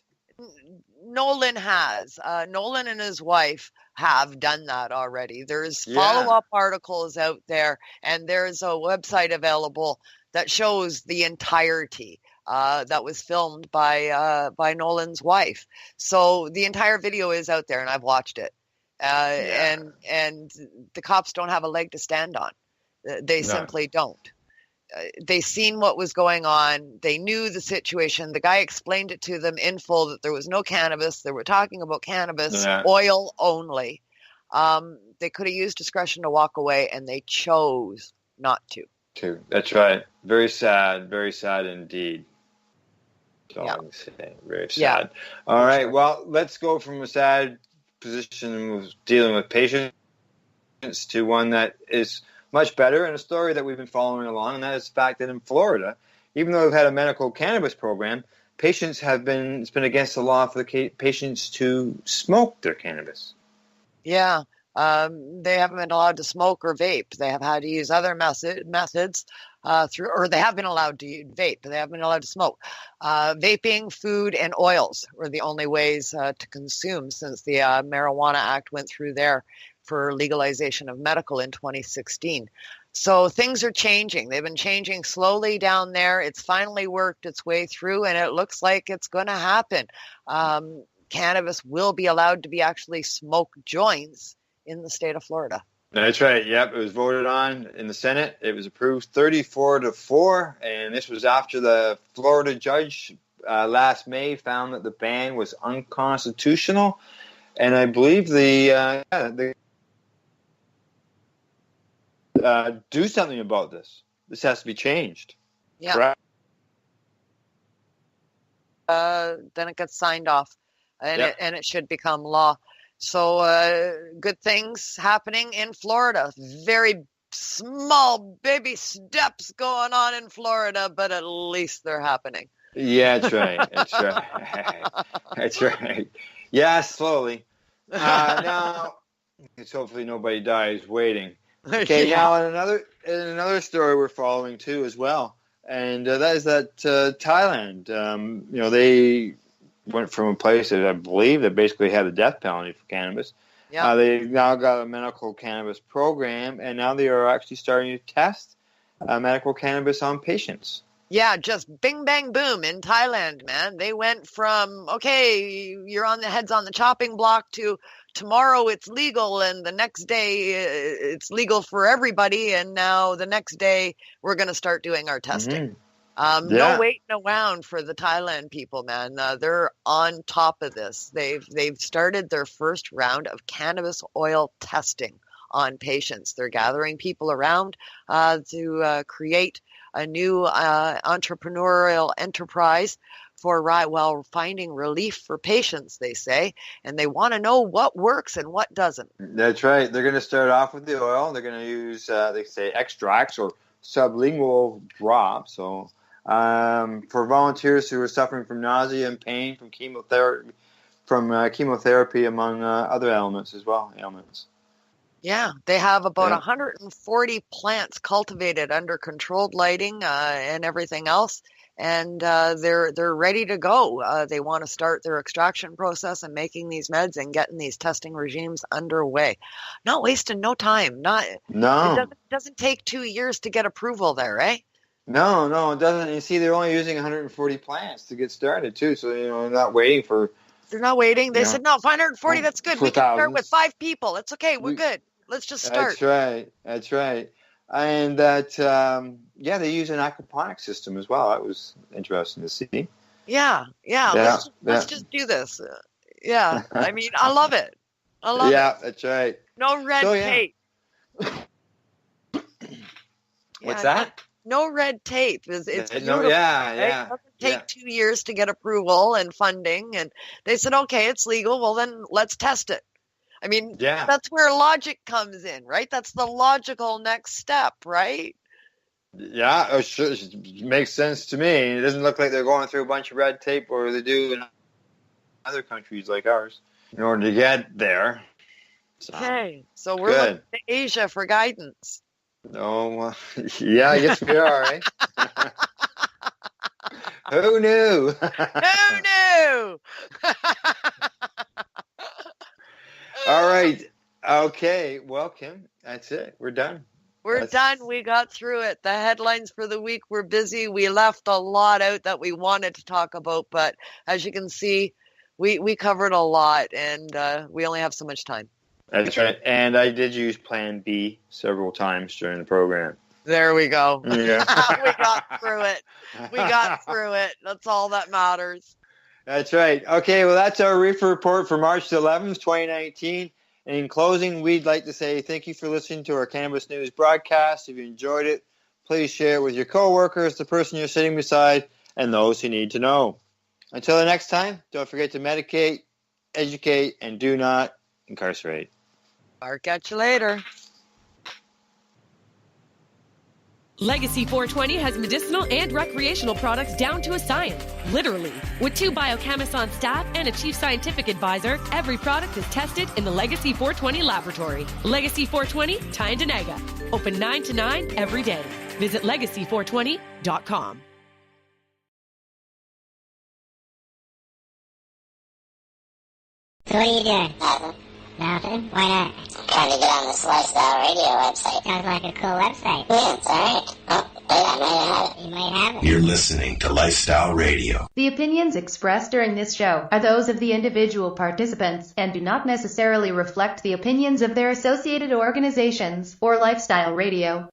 Nolan has. Nolan and his wife have done that already. There's follow-up articles out there, and there's a website available that shows the entirety that was filmed by Nolan's wife. So the entire video is out there, and I've watched it. And the cops don't have a leg to stand on. They simply don't. They seen what was going on. They knew the situation. The guy explained it to them in full that there was no cannabis. They were talking about cannabis, oil only. They could have used discretion to walk away, and they chose not to. That's right. Very sad indeed. That's all I can say. Very sad. Yeah. All right. Well, let's go from a sad position of dealing with patients to one that is much better, and a story that we've been following along, and that is the fact that in Florida, even though they've had a medical cannabis program, it's been against the law for the patients to smoke their cannabis. Yeah. They haven't been allowed to smoke or vape. They have had to use other methods or they have been allowed to vape, but they haven't been allowed to smoke. Vaping, food, and oils were the only ways to consume since the Marijuana Act went through there for legalization of medical in 2016. So things are changing. They've been changing slowly down there. It's finally worked its way through, and it looks like it's going to happen. Cannabis will be allowed to be actually smoked joints in the state of Florida. That's right. Yep. It was voted on in the Senate. It was approved 34-4. And this was after the Florida judge last May found that the ban was unconstitutional. And I believe do something about this. This has to be changed. Yeah. Correct? Then it gets signed off and it should become law. So good things happening in Florida. Very small baby steps going on in Florida, but at least they're happening. Yeah, that's right. That's right. That's right. Yeah, slowly. Now, hopefully nobody dies waiting. Okay, now in another story we're following too as well, and that is that Thailand. They went from a place that I believe that basically had a death penalty for cannabis. Yeah. They now got a medical cannabis program, and now they are actually starting to test medical cannabis on patients. Yeah, just bing, bang, boom in Thailand, man. They went from, okay, you're on the heads on the chopping block to tomorrow it's legal, and the next day it's legal for everybody, and now the next day we're going to start doing our testing. Mm-hmm. No waiting around for the Thailand people, man. They're on top of this. They've started their first round of cannabis oil testing on patients. They're gathering people around to create a new entrepreneurial enterprise while finding relief for patients, they say, and they want to know what works and what doesn't. That's right. They're going to start off with the oil. They're going to use, they say, extracts or sublingual drop. So for volunteers who are suffering from nausea and pain from chemotherapy, among other ailments as well. Yeah, they have about 140 plants cultivated under controlled lighting and everything else, and they're ready to go. They want to start their extraction process and making these meds and getting these testing regimes underway. Not wasting no time. It doesn't take 2 years to get approval there, eh? No, it doesn't. You see, they're only using 140 plants to get started too, so they're not waiting for. They're not waiting. They said no, 540. That's good. We can start with 5 people. It's okay. We're good. Let's just start. That's right. And that, they use an aquaponics system as well. That was interesting to see. Yeah. Let's just do this. I mean, I love it. Yeah, that's right. No red tape. What's that? No red tape. It's beautiful. It doesn't take 2 years to get approval and funding. And they said, okay, it's legal. Well, then let's test it. I mean, that's where logic comes in, right? That's the logical next step, right? Yeah, it makes sense to me. It doesn't look like they're going through a bunch of red tape or they do in other countries like ours in order to get there. Okay, so we're looking to Asia for guidance. I guess we are, eh? Who knew? Who knew? All right. Okay. Well, Kim, that's it. We're done. We're done. We got through it. The headlines for the week were busy. We left a lot out that we wanted to talk about, but as you can see, we covered a lot, and we only have so much time. That's right. And I did use Plan B several times during the program. There we go. Yeah. We got through it. That's all that matters. That's right. Okay, well, that's our Reefer Report for March 11th, 2019. And in closing, we'd like to say thank you for listening to our Cannabis News broadcast. If you enjoyed it, please share it with your coworkers, the person you're sitting beside, and those who need to know. Until the next time, don't forget to medicate, educate, and do not incarcerate. I'll catch you later. Legacy 420 has medicinal and recreational products down to a science, literally. With 2 biochemists on staff and a chief scientific advisor, every product is tested in the Legacy 420 laboratory. Legacy 420, Tyendinaga. Open 9 to 9 every day. Visit legacy420.com. So what are you doing? Nothing? Why not? Trying to get on this Lifestyle Radio website. Sounds like a cool website. Yeah, it's alright. Oh, wait, I might have it. You might have it. You're listening to Lifestyle Radio. The opinions expressed during this show are those of the individual participants and do not necessarily reflect the opinions of their associated organizations or Lifestyle Radio.